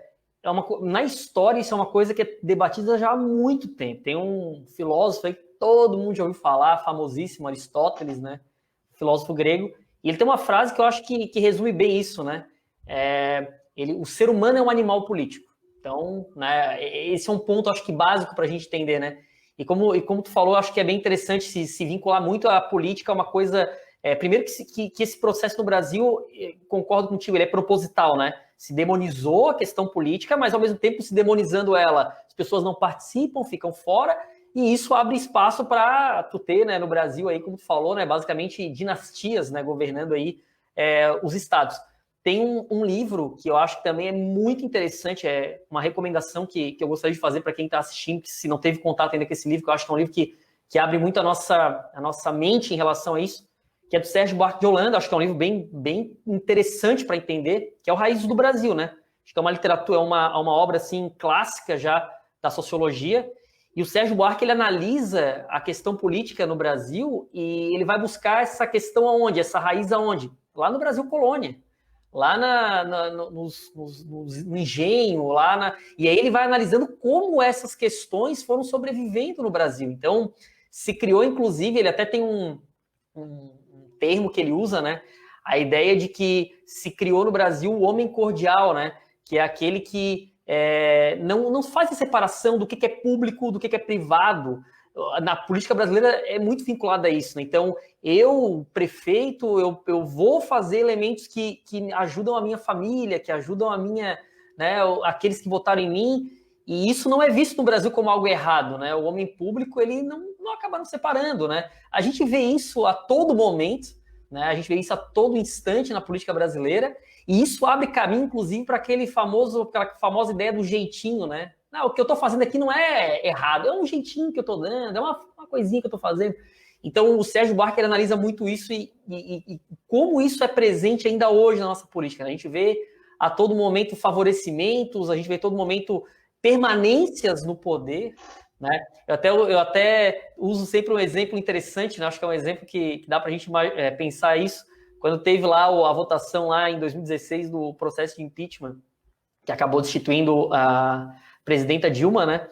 Speaker 1: na história, isso é uma coisa que é debatida já há muito tempo. Tem um filósofo aí que todo mundo já ouviu falar, famosíssimo, Aristóteles, né? Filósofo grego. E ele tem uma frase que eu acho que resume bem isso, né? O ser humano é um animal político. Então, né, esse é um ponto, acho que básico para a gente entender, né? E como tu falou, acho que é bem interessante se vincular muito à política, é uma coisa... primeiro que esse processo no Brasil, concordo contigo, ele é proposital, né? Se demonizou a questão política, mas ao mesmo tempo se demonizando ela, as pessoas não participam, ficam fora, e isso abre espaço para tu ter, né, no Brasil, aí, como tu falou, né, basicamente dinastias, né, governando aí os estados. Tem um livro que eu acho que também é muito interessante, é uma recomendação que eu gostaria de fazer para quem está assistindo, que se não teve contato ainda com esse livro, que eu acho que é um livro que abre muito a nossa mente em relação a isso, que é do Sérgio Buarque de Holanda. Acho que é um livro bem, bem interessante para entender, que é o Raízes do Brasil, né? Acho que é uma literatura, uma obra assim, clássica já da sociologia, e o Sérgio Buarque, ele analisa a questão política no Brasil e ele vai buscar essa questão aonde? Essa raiz aonde? Lá no Brasil colônia. Lá no engenho, e aí ele vai analisando como essas questões foram sobrevivendo no Brasil. Então, se criou, inclusive, ele até tem um termo que ele usa, né? A ideia de que se criou no Brasil o homem cordial, né? Que é aquele que não faz a separação do que é público, do que é privado. Na política brasileira é muito vinculada a isso, né? Então, eu, prefeito, eu vou fazer elementos que ajudam a minha família, que ajudam a minha, né, aqueles que votaram em mim, e isso não é visto no Brasil como algo errado, né? O homem público, ele não acaba não separando, né? A gente vê isso a todo momento, né? A gente vê isso a todo instante na política brasileira, e isso abre caminho, inclusive, para aquela famosa ideia do jeitinho, né? Não, o que eu estou fazendo aqui não é errado, é um jeitinho que eu estou dando, é uma coisinha que eu estou fazendo. Então, o Sérgio Buarque analisa muito isso e como isso é presente ainda hoje na nossa política, né? A gente vê a todo momento favorecimentos, a gente vê a todo momento permanências no poder, né? Eu até uso sempre um exemplo interessante, né? Acho que é um exemplo que dá para a gente pensar isso, quando teve lá a votação lá em 2016 do processo de impeachment, que acabou destituindo a presidenta Dilma, né?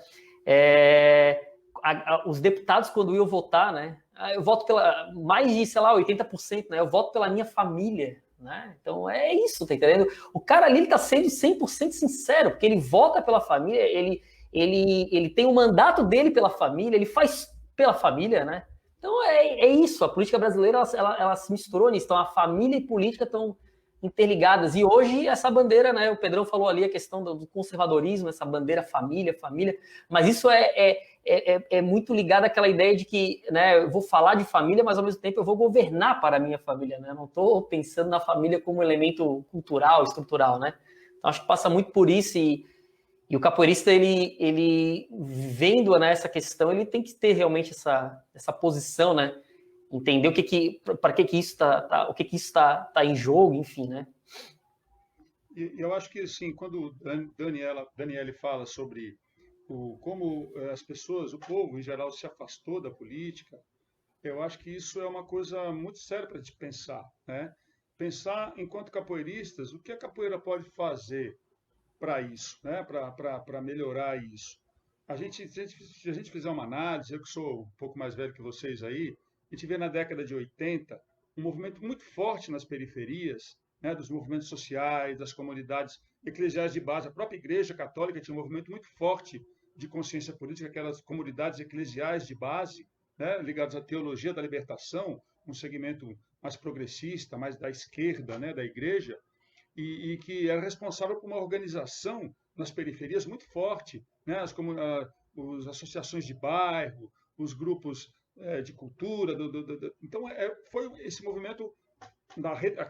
Speaker 1: Os deputados, quando iam votar, né? Eu voto pela mais de, sei lá, 80%, né? Eu voto pela minha família, né? Então é isso, tá entendendo? O cara ali, ele tá sendo 100% sincero, porque ele vota pela família, ele tem o mandato dele pela família, ele faz pela família, né? Então é isso, a política brasileira, ela se misturou nisso, então a família e política estão interligadas, e hoje essa bandeira, né, o Pedrão falou ali a questão do conservadorismo, essa bandeira família, mas isso é muito ligado àquela ideia de que, né, eu vou falar de família, mas ao mesmo tempo eu vou governar para a minha família, né, não estou pensando na família como elemento cultural, estrutural, né, então acho que passa muito por isso, e o capoeirista, ele vendo, né, essa questão, ele tem que ter realmente essa posição, né, entender para que isso o que isso está em jogo, enfim, né?
Speaker 2: E eu acho que, assim, quando Daniele fala sobre como as pessoas, o povo em geral, se afastou da política, eu acho que isso é uma coisa muito séria para a gente pensar, né? Pensar, enquanto capoeiristas, o que a capoeira pode fazer para isso, né? Para melhorar isso. Se a gente fizer uma análise, eu que sou um pouco mais velho que vocês aí, a gente vê na década de 80 um movimento muito forte nas periferias, né, dos movimentos sociais, das comunidades eclesiais de base. A própria Igreja Católica tinha um movimento muito forte de consciência política, aquelas comunidades eclesiais de base, né, ligadas à teologia da libertação, um segmento mais progressista, mais da esquerda, né, da Igreja, e que era responsável por uma organização nas periferias muito forte, né, as associações de bairro, os grupos de cultura. Então, foi esse movimento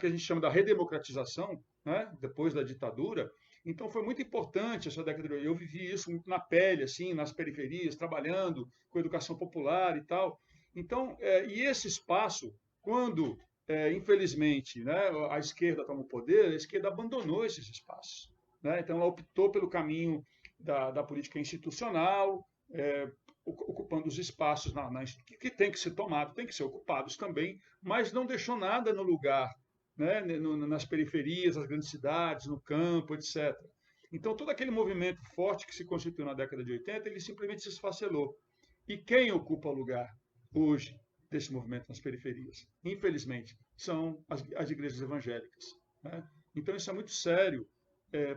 Speaker 2: que a gente chama da redemocratização, né, depois da ditadura. Então, foi muito importante essa década de 80. Eu vivi isso muito na pele, assim, nas periferias, trabalhando com educação popular e tal. Então, e esse espaço, quando, infelizmente, né, a esquerda tomou o poder, a esquerda abandonou esses espaços, né? Então, ela optou pelo caminho da política institucional, ocupando os espaços que tem que ser tomado, tem que ser ocupados também, mas não deixou nada no lugar, né, nas periferias, nas grandes cidades, no campo, etc. Então, todo aquele movimento forte que se constituiu na década de 80, ele simplesmente se esfacelou. E quem ocupa o lugar hoje desse movimento nas periferias? Infelizmente, são as igrejas evangélicas, né? Então, isso é muito sério,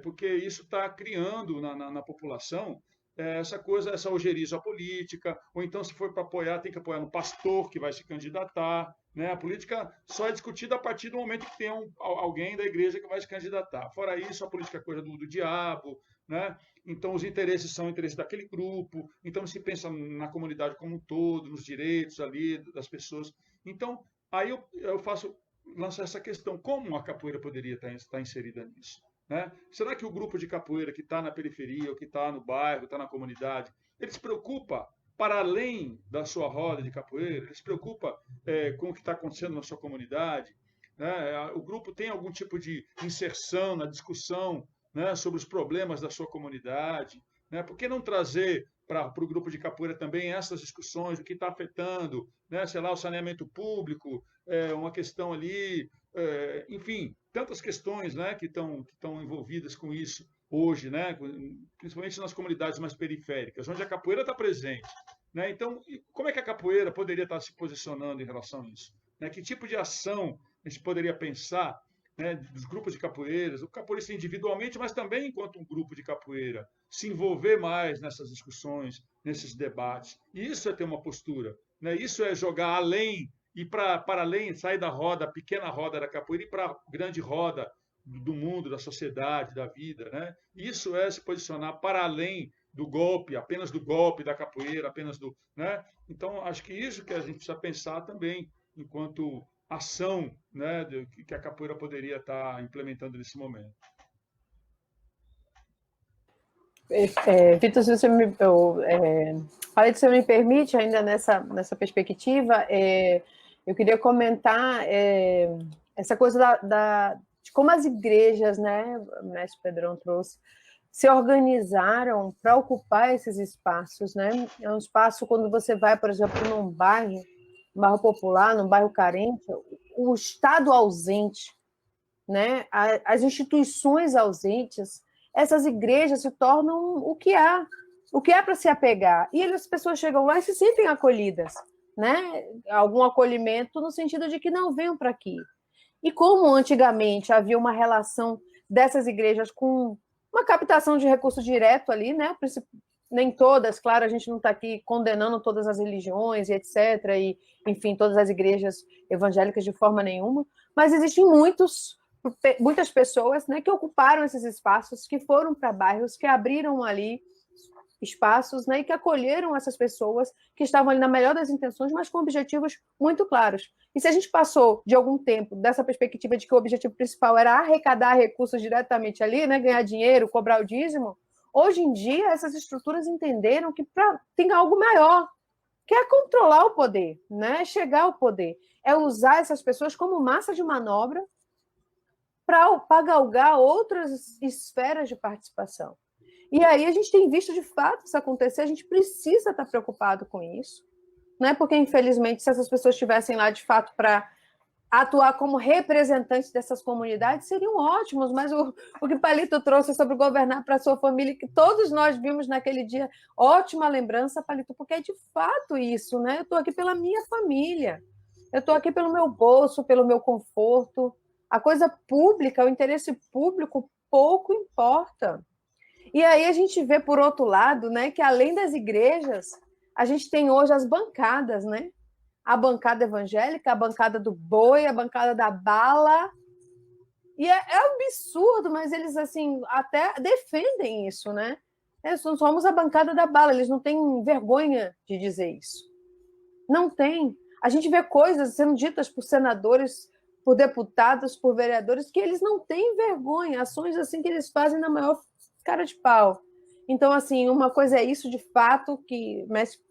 Speaker 2: porque isso está criando na população essa ojeriza política, ou então, se for para apoiar, tem que apoiar no pastor que vai se candidatar, né? A política só é discutida a partir do momento que tem alguém da igreja que vai se candidatar. Fora isso, a política é coisa do diabo, né? Então, os interesses são interesses daquele grupo, então se pensa na comunidade como um todo, nos direitos ali das pessoas. Então, aí eu lanço essa questão, como a capoeira poderia estar inserida nisso? Né? Será que o grupo de capoeira que está na periferia, ou que está no bairro, está na comunidade, ele se preocupa para além da sua roda de capoeira? Ele se preocupa com o que está acontecendo na sua comunidade? Né? O grupo tem algum tipo de inserção na discussão, né, sobre os problemas da sua comunidade? Né? Por que não trazer para o grupo de capoeira também essas discussões, o que está afetando, né, sei lá, o saneamento público, uma questão ali, enfim, tantas questões, né, que estão envolvidas com isso hoje, né, principalmente nas comunidades mais periféricas, onde a capoeira está presente. Né? Então, como é que a capoeira poderia estar se posicionando em relação a isso? Né? Que tipo de ação a gente poderia pensar, né, dos grupos de capoeiras, o capoeirista individualmente, mas também enquanto um grupo de capoeira, se envolver mais nessas discussões, nesses debates. E isso é ter uma postura, né? Isso é jogar além, e para além, sair da roda, pequena roda da capoeira, e para a grande roda do mundo, da sociedade, da vida. Né? Isso é se posicionar para além do golpe, apenas do golpe da capoeira, apenas do. Né? Então, acho que isso que a gente precisa pensar também, enquanto ação, né, que a capoeira poderia estar implementando nesse momento.
Speaker 3: Vitor, se você me permite, ainda nessa perspectiva, eu queria comentar essa coisa de como as igrejas, né, o mestre Pedrão trouxe, se organizaram para ocupar esses espaços, né? É um espaço, quando você vai, por exemplo, num bairro popular, num bairro carente, o Estado ausente, né? As instituições ausentes, essas igrejas se tornam o que há para se apegar. E as pessoas chegam lá e se sentem acolhidas, né? Algum acolhimento no sentido de que não venham para aqui. e como antigamente havia uma relação dessas igrejas com uma captação de recurso direto ali, né? Nem todas, claro, a gente não está aqui condenando todas as religiões e etc., e, enfim, todas as igrejas evangélicas de forma nenhuma, mas existem muitas pessoas, né, que ocuparam esses espaços, que foram para bairros, que abriram ali espaços, né, e que acolheram essas pessoas que estavam ali na melhor das intenções, mas com objetivos muito claros. E se a gente passou de algum tempo dessa perspectiva de que o objetivo principal era arrecadar recursos diretamente ali, né, ganhar dinheiro, cobrar o dízimo, hoje em dia essas estruturas entenderam que tem algo maior, que é controlar o poder, né, chegar ao poder, é usar essas pessoas como massa de manobra para galgar outras esferas de participação. E aí a gente tem visto de fato isso acontecer, a gente precisa estar preocupado com isso, né? Porque, infelizmente, se essas pessoas estivessem lá de fato para atuar como representantes dessas comunidades, seriam ótimos, mas o que Palito trouxe sobre governar para a sua família, que todos nós vimos naquele dia, ótima lembrança, Palito, porque é de fato isso, né? Eu estou aqui pela minha família, eu estou aqui pelo meu bolso, pelo meu conforto. A coisa pública, o interesse público pouco importa. E aí a gente vê, por outro lado, né, que além das igrejas, a gente tem hoje as bancadas, né? A bancada evangélica, a bancada do boi, a bancada da bala. E é absurdo, mas eles assim até defendem isso, né? Nós somos a bancada da bala, eles não têm vergonha de dizer isso. Não tem. A gente vê coisas sendo ditas por senadores, por deputados, por vereadores, que eles não têm vergonha, ações assim que eles fazem na maior cara de pau. Então, assim, uma coisa é isso de fato que o mestre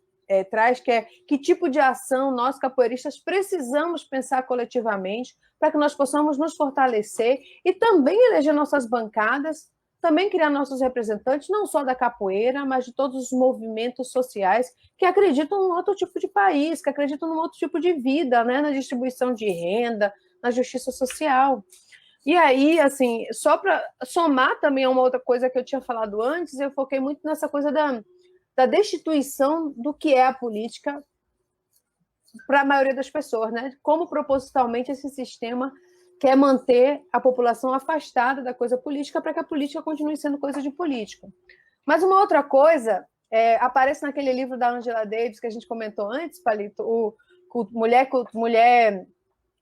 Speaker 3: traz, que é que tipo de ação nós, capoeiristas, precisamos pensar coletivamente para que nós possamos nos fortalecer e também eleger nossas bancadas, também criar nossos representantes, não só da capoeira, mas de todos os movimentos sociais que acreditam num outro tipo de país, que acreditam num outro tipo de vida, né? Na distribuição de renda, na justiça social. E aí, assim, só para somar também a uma outra coisa que eu tinha falado antes, eu foquei muito nessa coisa da destituição do que é a política para a maioria das pessoas, né? Como propositalmente esse sistema quer manter a população afastada da coisa política para que a política continue sendo coisa de político. Mas uma outra coisa aparece naquele livro da Angela Davis que a gente comentou antes, Palito, o Mulher,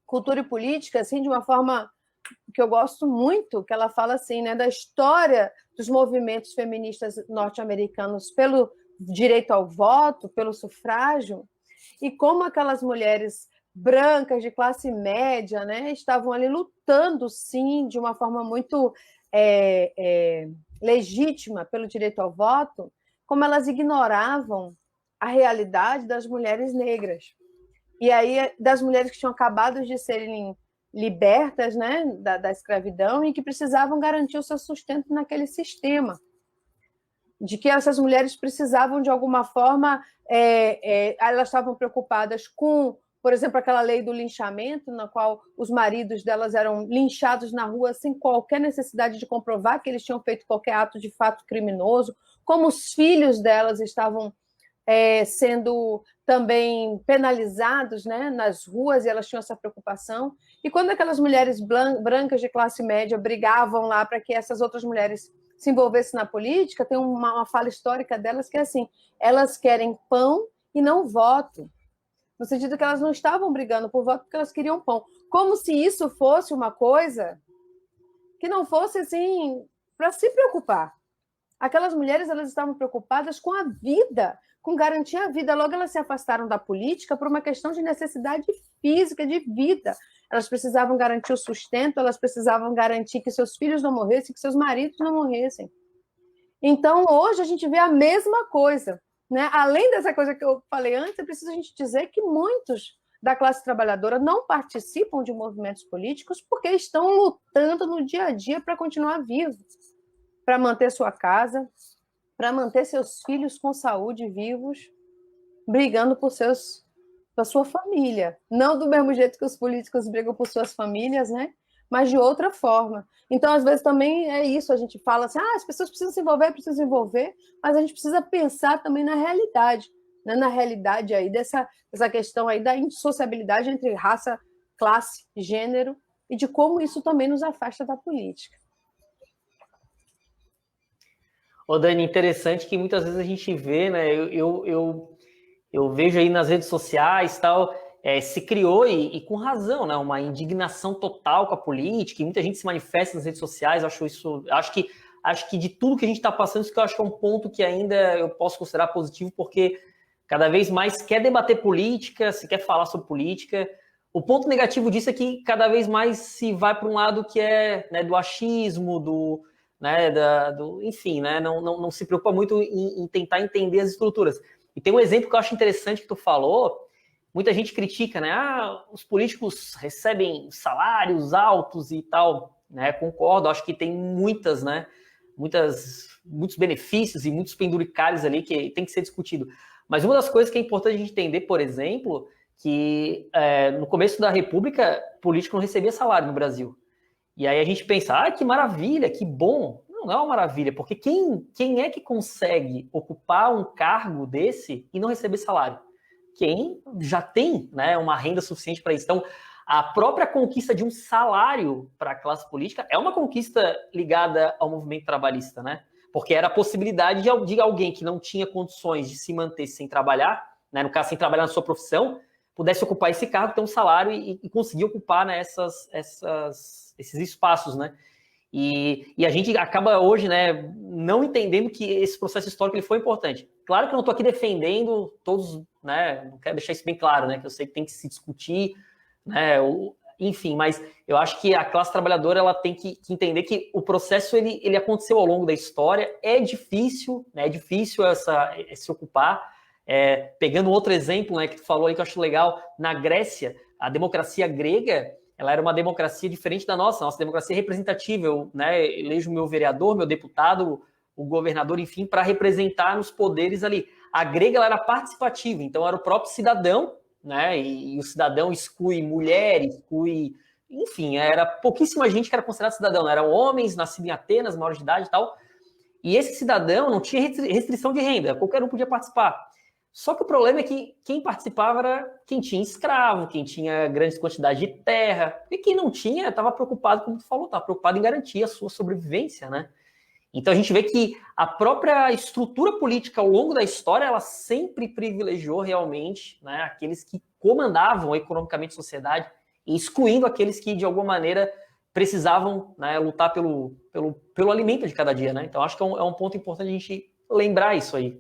Speaker 3: Cultura e Política, assim, de uma forma que eu gosto muito, que ela fala assim, né, da história dos movimentos feministas norte-americanos pelo direito ao voto, pelo sufrágio, e como aquelas mulheres brancas de classe média, né, estavam ali lutando, sim, de uma forma muito legítima pelo direito ao voto, como elas ignoravam a realidade das mulheres negras. E aí, das mulheres que tinham acabado de serem libertas, né, da escravidão e que precisavam garantir o seu sustento naquele sistema, de que essas mulheres precisavam, de alguma forma, elas estavam preocupadas com, por exemplo, aquela lei do linchamento, na qual os maridos delas eram linchados na rua sem qualquer necessidade de comprovar que eles tinham feito qualquer ato de fato criminoso, como os filhos delas estavam sendo também penalizados, né, nas ruas, e elas tinham essa preocupação. E quando aquelas mulheres brancas de classe média brigavam lá para que essas outras mulheres se envolvessem na política, tem uma fala histórica delas que é assim, elas querem pão e não voto, no sentido que elas não estavam brigando por voto porque elas queriam pão, como se isso fosse uma coisa que não fosse assim para se preocupar. Aquelas mulheres, elas estavam preocupadas com a vida, com garantir a vida. Logo, elas se afastaram da política por uma questão de necessidade física, de vida. Elas precisavam garantir o sustento, elas precisavam garantir que seus filhos não morressem, que seus maridos não morressem. Então, hoje, a gente vê a mesma coisa, né? Além dessa coisa que eu falei antes, é preciso a gente dizer que muitos da classe trabalhadora não participam de movimentos políticos porque estão lutando no dia a dia para continuar vivos, para manter sua casa, para manter seus filhos com saúde vivos, brigando por sua família. Não do mesmo jeito que os políticos brigam por suas famílias, né? Mas de outra forma. Então, às vezes, também é isso, a gente fala assim, as pessoas precisam se envolver, mas a gente precisa pensar também na realidade, né? Na realidade aí dessa questão aí da indissociabilidade entre raça, classe, gênero e de como isso também nos afasta da política.
Speaker 1: Ô, Dani, interessante que muitas vezes a gente vê, né? Eu vejo aí nas redes sociais tal, se criou, e com razão, né? Uma indignação total com a política, e muita gente se manifesta nas redes sociais. Acho que de tudo que a gente está passando, isso que eu acho que é um ponto que ainda eu posso considerar positivo, porque cada vez mais quer debater política, se quer falar sobre política. O ponto negativo disso é que cada vez mais se vai para um lado que é, né, do achismo, enfim, né, não se preocupa muito em tentar entender as estruturas. E tem um exemplo que eu acho interessante que tu falou. Muita gente critica, né? Os políticos recebem salários altos e tal, né? Concordo, acho que tem muitos benefícios e muitos penduricalhos ali que tem que ser discutido. Mas uma das coisas que é importante a gente entender, por exemplo, que no começo da República, político não recebia salário no Brasil. E aí a gente pensa, que maravilha, que bom. Não é uma maravilha, porque quem é que consegue ocupar um cargo desse e não receber salário? Quem já tem, né, uma renda suficiente para isso. Então, a própria conquista de um salário para a classe política é uma conquista ligada ao movimento trabalhista, né? Porque era a possibilidade de alguém que não tinha condições de se manter sem trabalhar, né, no caso, sem trabalhar na sua profissão, pudesse ocupar esse cargo, ter um salário e conseguir ocupar, né, esses espaços, né? E a gente acaba hoje, né, não entendendo que esse processo histórico ele foi importante. Claro que eu não estou aqui defendendo todos, né, não quero deixar isso bem claro, né, que eu sei que tem que se discutir, né, enfim, mas eu acho que a classe trabalhadora ela tem que entender que o processo ele aconteceu ao longo da história, é difícil, né, se ocupar. Pegando outro exemplo, né, que tu falou aí que eu acho legal, na Grécia, a democracia grega ela era uma democracia diferente da nossa democracia representativa. Eu, né, elejo o meu vereador, meu deputado, o governador, enfim, para representar nos poderes ali. A grega ela era participativa, então era o próprio cidadão, né, e o cidadão exclui mulher, enfim, era pouquíssima gente que era considerada cidadão, eram homens, nascidos em Atenas, maiores de idade e tal, e esse cidadão não tinha restrição de renda, qualquer um podia participar. Só que o problema é que quem participava era quem tinha escravo, quem tinha grandes quantidades de terra, e quem não tinha estava preocupado, como tu falou, estava preocupado em garantir a sua sobrevivência, né? Então a gente vê que a própria estrutura política ao longo da história, ela sempre privilegiou realmente, né, aqueles que comandavam economicamente a sociedade, excluindo aqueles que, de alguma maneira, precisavam, né, lutar pelo alimento de cada dia, né? Então acho que é um ponto importante a gente lembrar isso aí.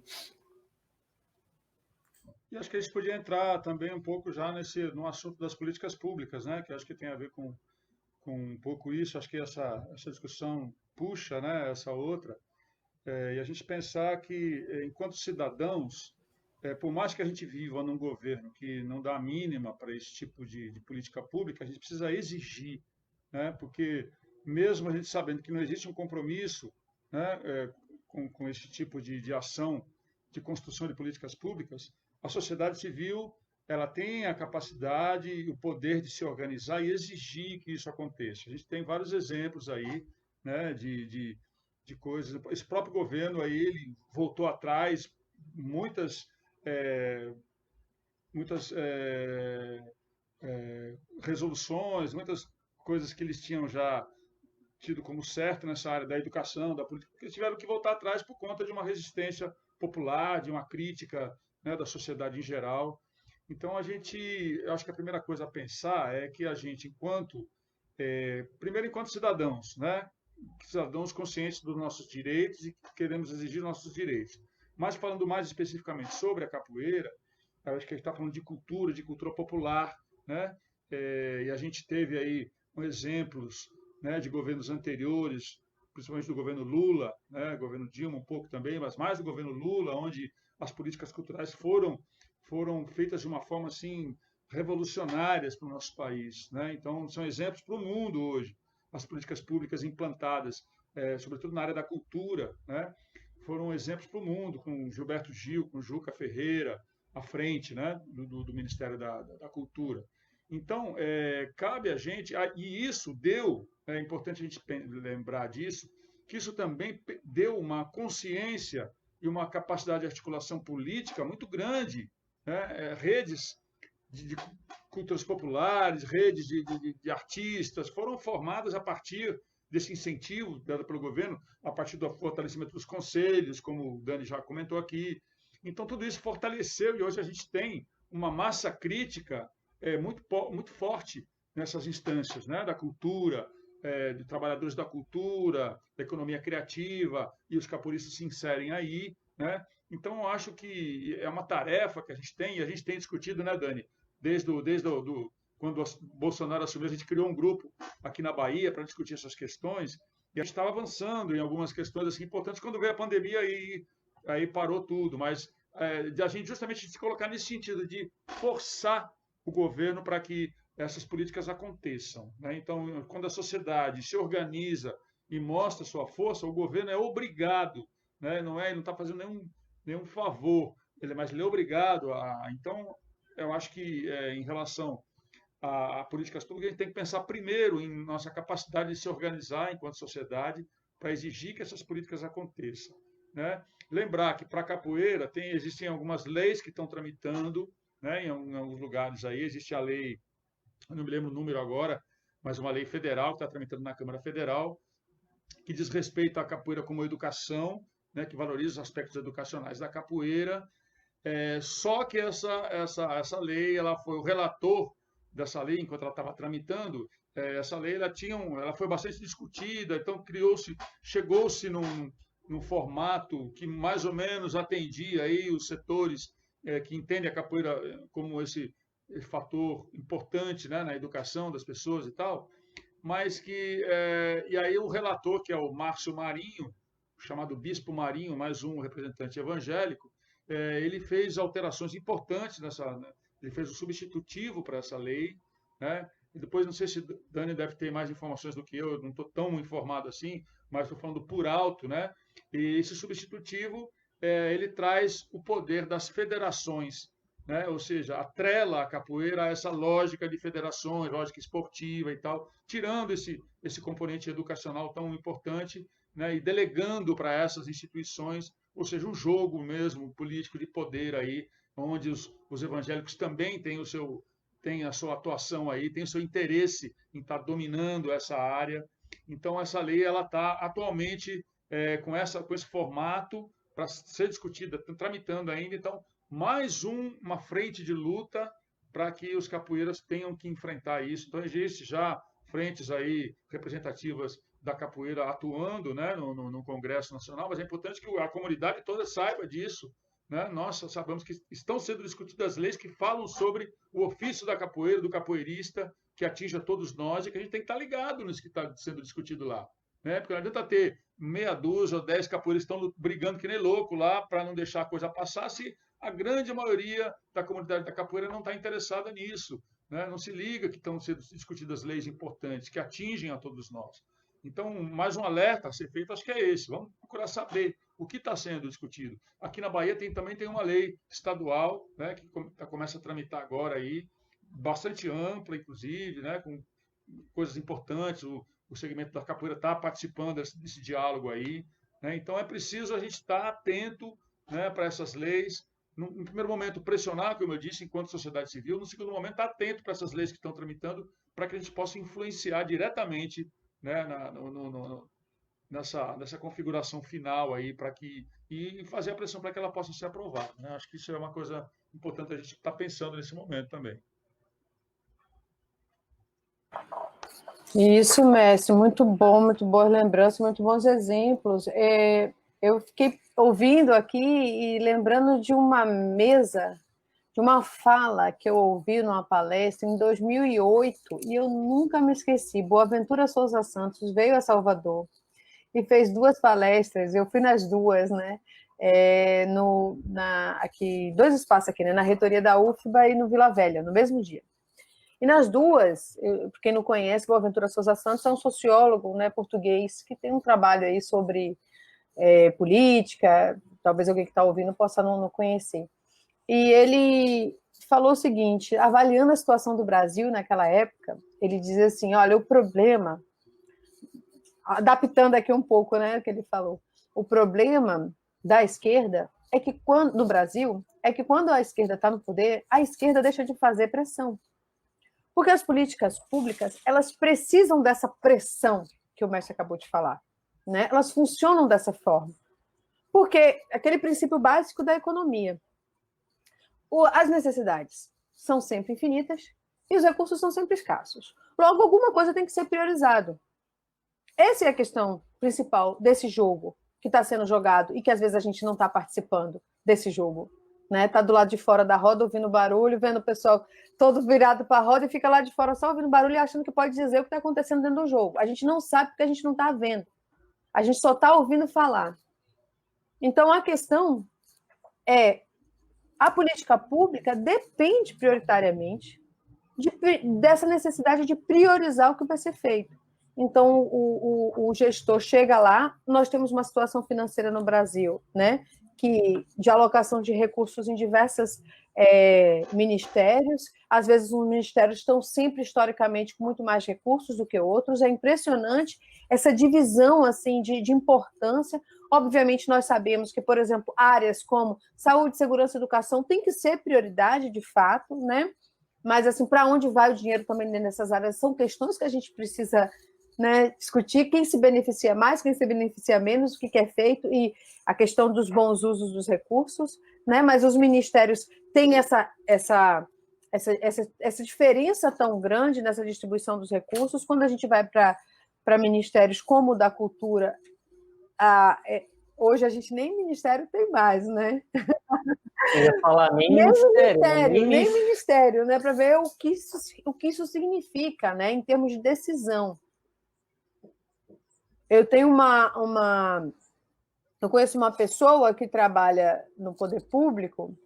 Speaker 2: E acho que a gente podia entrar também um pouco já no assunto das políticas públicas, né? Que acho que tem a ver com um pouco isso. Acho que essa discussão puxa, né, essa outra. E a gente pensar que, enquanto cidadãos, por mais que a gente viva num governo que não dá a mínima para esse tipo de política pública, a gente precisa exigir, né? Porque mesmo a gente sabendo que não existe um compromisso, né, com esse tipo de ação de construção de políticas públicas, a sociedade civil ela tem a capacidade e o poder de se organizar e exigir que isso aconteça. A gente tem vários exemplos aí, né, de coisas. Esse próprio governo aí ele voltou atrás muitas resoluções, muitas coisas que eles tinham já tido como certo nessa área da educação, da política, porque eles tiveram que voltar atrás por conta de uma resistência popular, de uma crítica, né, da sociedade em geral. Então, eu acho que a primeira coisa a pensar é que a gente, primeiro, enquanto cidadãos, né, cidadãos conscientes dos nossos direitos e que queremos exigir nossos direitos. Mas, falando mais especificamente sobre a capoeira, eu acho que a gente está falando de cultura popular, né? E a gente teve aí exemplos, né, de governos anteriores, principalmente do governo Lula, né, governo Dilma um pouco também, mas mais do governo Lula, onde as políticas culturais foram feitas de uma forma assim revolucionárias para o nosso país, né? Então são exemplos para o mundo hoje. As políticas públicas implantadas, sobretudo na área da cultura, né, foram exemplos para o mundo, com Gilberto Gil, com Juca Ferreira à frente, né, do Ministério da Cultura. Então, cabe a gente, e isso deu, é importante a gente lembrar disso, que isso também deu uma consciência e uma capacidade de articulação política muito grande, né? Redes culturas populares, redes de artistas, foram formadas a partir desse incentivo dado pelo governo, a partir do fortalecimento dos conselhos, como o Dani já comentou aqui. Então, tudo isso fortaleceu e hoje a gente tem uma massa crítica muito forte nessas instâncias, né? Da cultura, de trabalhadores da cultura, da economia criativa, e os capoeiristas se inserem aí, né? Então, eu acho que é uma tarefa que a gente tem, e a gente tem discutido, né, Dani? Quando o Bolsonaro assumiu, a gente criou um grupo aqui na Bahia para discutir essas questões, e a gente estava avançando em algumas questões assim, importantes. Quando veio a pandemia, aí parou tudo, mas a gente justamente se colocar nesse sentido de forçar o governo para que essas políticas aconteçam, né? Então, quando a sociedade se organiza e mostra sua força, o governo é obrigado, né? Ele não está fazendo nenhum favor, mas ele é obrigado a. Então, eu acho que em relação a políticas públicas, a gente tem que pensar primeiro em nossa capacidade de se organizar enquanto sociedade para exigir que essas políticas aconteçam, né? Lembrar que para a capoeira existem algumas leis que estão tramitando, né, em alguns lugares aí. Existe a lei, eu não me lembro o número agora, mas uma lei federal que está tramitando na Câmara Federal, que diz respeito à capoeira como educação, né, que valoriza os aspectos educacionais da capoeira. Só que essa lei, ela foi o relator dessa lei, enquanto ela estava tramitando, essa lei ela foi bastante discutida, então chegou-se num formato que mais ou menos atendia aí os setores que entendem a capoeira como esse fator importante, né, na educação das pessoas e tal, mas e aí o relator, que é o Márcio Marinho, chamado Bispo Marinho, mais um representante evangélico, ele fez alterações importantes né? Ele fez o substitutivo para essa lei, né? E depois, não sei se Dani deve ter mais informações do que eu não estou tão informado assim, mas estou falando por alto, né? E esse substitutivo, ele traz o poder das federações, né? Ou seja, atrela a capoeira a essa lógica de federações, lógica esportiva e tal, tirando esse componente educacional tão importante, né? E delegando para essas instituições, ou seja, um jogo mesmo político de poder aí, onde os evangélicos também têm a sua atuação aí, têm o seu interesse em estar dominando essa área. Então, essa lei ela está atualmente com esse formato para ser discutida, tramitando ainda. Então, mais uma frente de luta para que os capoeiras tenham que enfrentar isso. Então, existe já frentes aí representativas da capoeira atuando, né, no Congresso Nacional, mas é importante que a comunidade toda saiba disso, né? Nós sabemos que estão sendo discutidas leis que falam sobre o ofício da capoeira, do capoeirista, que atinge a todos nós, e que a gente tem que estar ligado nisso que está sendo discutido lá, né? Porque não adianta ter meia dúzia ou 10 capoeiristas que estão brigando que nem louco lá para não deixar a coisa passar, se a grande maioria da comunidade da capoeira não está interessada nisso, né? Não se liga que estão sendo discutidas leis importantes que atingem a todos nós. Então, mais um alerta a ser feito, acho que é esse. Vamos procurar saber o que está sendo discutido. Aqui na Bahia também tem uma lei estadual, né, que começa a tramitar agora aí, bastante ampla, inclusive, né, com coisas importantes. O segmento da capoeira está participando desse diálogo aí, né? Então, é preciso a gente estar atento, né, para essas leis. No primeiro momento, pressionar, como eu disse, enquanto sociedade civil. No segundo momento, estar atento para essas leis que estão tramitando, para que a gente possa influenciar diretamente, né, nessa configuração final aí, e fazer a pressão para que ela possa ser aprovada, né? Acho que isso é uma coisa importante a gente estar pensando nesse momento também.
Speaker 3: Isso, mestre, muito bom, muito boas lembranças, muito bons exemplos. Eu fiquei ouvindo aqui e lembrando de uma mesa, de uma fala que eu ouvi numa palestra em 2008, e eu nunca me esqueci. Boaventura Souza Santos veio a Salvador e fez 2 palestras, eu fui nas 2, né? Aqui, 2 espaços aqui, né? Na reitoria da UFBA e no Vila Velha, no mesmo dia. E nas 2, para quem não conhece, Boaventura Souza Santos é um sociólogo, né, português, que tem um trabalho aí sobre política, talvez alguém que está ouvindo possa não conhecer. E ele falou o seguinte, avaliando a situação do Brasil naquela época, ele diz assim, olha, o problema, adaptando aqui um pouco, né, o que ele falou, o problema da esquerda é que no Brasil, é que quando a esquerda está no poder, a esquerda deixa de fazer pressão. Porque as políticas públicas, elas precisam dessa pressão que o mestre acabou de falar, né? Elas funcionam dessa forma. Porque aquele princípio básico da economia. As necessidades são sempre infinitas e os recursos são sempre escassos. Logo, alguma coisa tem que ser priorizado. Essa é a questão principal desse jogo que está sendo jogado e que às vezes a gente não está participando desse jogo. Né? Tá do lado de fora da roda ouvindo barulho, vendo o pessoal todo virado para a roda e fica lá de fora só ouvindo barulho e achando que pode dizer o que está acontecendo dentro do jogo. A gente não sabe porque a gente não está vendo. A gente só está ouvindo falar. Então, a questão é a política pública depende prioritariamente dessa necessidade de priorizar o que vai ser feito. Então, o gestor chega lá, nós temos uma situação financeira no Brasil, né, de alocação de recursos em diversos ministérios, às vezes os ministérios estão sempre, historicamente, com muito mais recursos do que outros, é impressionante essa divisão assim, de importância. Obviamente, nós sabemos que, por exemplo, áreas como saúde, segurança e educação têm que ser prioridade, de fato, né? Mas, assim, para onde vai o dinheiro também nessas áreas são questões que a gente precisa, né, discutir, quem se beneficia mais, quem se beneficia menos, o que é feito, e a questão dos bons usos dos recursos, né? Mas os ministérios têm essa diferença tão grande nessa distribuição dos recursos. Quando a gente vai para ministérios como o da cultura, hoje a gente nem ministério tem mais, né?
Speaker 1: Eu ia falar nem
Speaker 3: ministério, né? Para ver o que isso significa, né? Em termos de decisão. Eu tenho eu conheço uma pessoa que trabalha no poder público,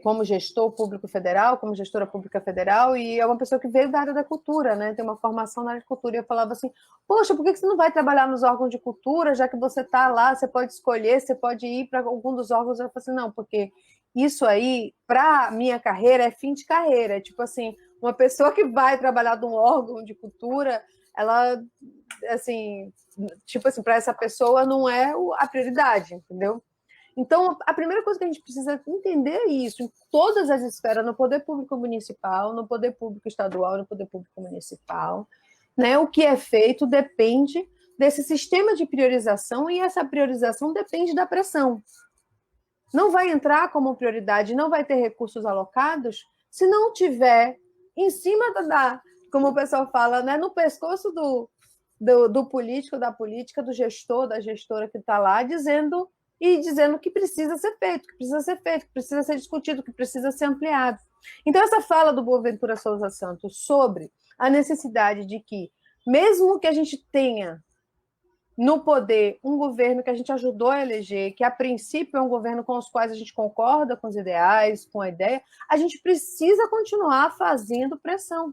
Speaker 3: como gestor público federal, como gestora pública federal, e é uma pessoa que veio da área da cultura, né? Tem uma formação na área de cultura, e eu falava assim, poxa, por que você não vai trabalhar nos órgãos de cultura, já que você está lá, você pode escolher, você pode ir para algum dos órgãos? Eu falei assim, não, porque isso aí, para minha carreira, é fim de carreira, tipo assim, uma pessoa que vai trabalhar num órgão de cultura, ela, assim, tipo assim, para essa pessoa não é a prioridade, entendeu? Então, a primeira coisa que a gente precisa entender é isso, em todas as esferas, no poder público municipal, no poder público estadual, no poder público municipal, né? O que é feito depende desse sistema de priorização, e essa priorização depende da pressão. Não vai entrar como prioridade, não vai ter recursos alocados, se não tiver em cima como o pessoal fala, né, no pescoço do político, da política, do gestor, da gestora que está lá, dizendo que precisa ser feito, que precisa ser discutido, que precisa ser ampliado. Então, essa fala do Boaventura Souza Santos sobre a necessidade de que, mesmo que a gente tenha no poder um governo que a gente ajudou a eleger, que a princípio é um governo com os quais a gente concorda com os ideais, com a ideia, a gente precisa continuar fazendo pressão.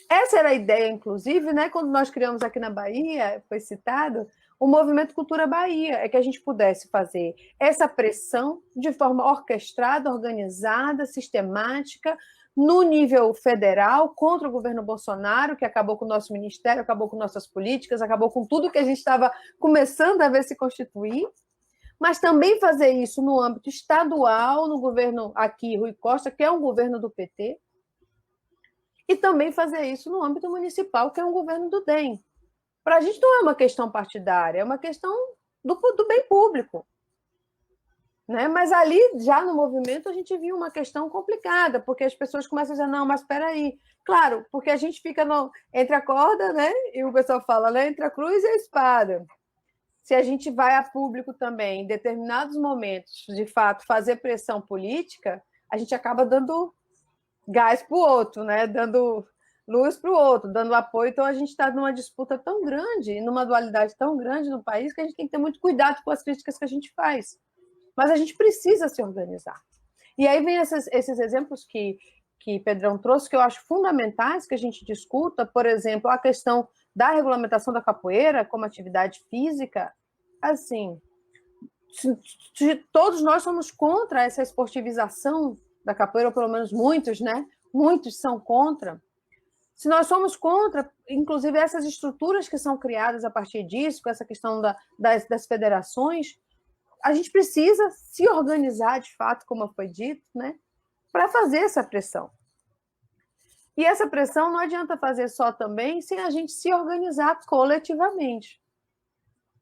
Speaker 3: Essa era a ideia, inclusive, né, quando nós criamos aqui na Bahia, foi citado, o Movimento Cultura Bahia, é que a gente pudesse fazer essa pressão de forma orquestrada, organizada, sistemática, no nível federal, contra o governo Bolsonaro, que acabou com o nosso ministério, acabou com nossas políticas, acabou com tudo que a gente estava começando a ver se constituir, mas também fazer isso no âmbito estadual, no governo aqui, Rui Costa, que é um governo do PT, e também fazer isso no âmbito municipal, que é um governo do DEM. Para a gente não é uma questão partidária, é uma questão do bem público. Né? Mas ali, já no movimento, a gente viu uma questão complicada, porque as pessoas começam a dizer, não, mas espera aí. Claro, porque a gente fica entre a corda, né? E o pessoal fala, né? Entre a cruz e a espada. Se a gente vai a público também, em determinados momentos, de fato, fazer pressão política, a gente acaba dando gás para o outro, né? Dando luz para o outro, dando apoio. Então, a gente está numa disputa tão grande, numa dualidade tão grande no país, que a gente tem que ter muito cuidado com as críticas que a gente faz. Mas a gente precisa se organizar. E aí vem esses exemplos que Pedrão trouxe, que eu acho fundamentais que a gente discuta, por exemplo, a questão da regulamentação da capoeira como atividade física. Assim, todos nós somos contra essa esportivização da capoeira, ou pelo menos muitos, né? Muitos são contra. Se nós somos contra, inclusive, essas estruturas que são criadas a partir disso, com essa questão das federações, a gente precisa se organizar, de fato, como foi dito, né, para fazer essa pressão. E essa pressão não adianta fazer só também sem a gente se organizar coletivamente.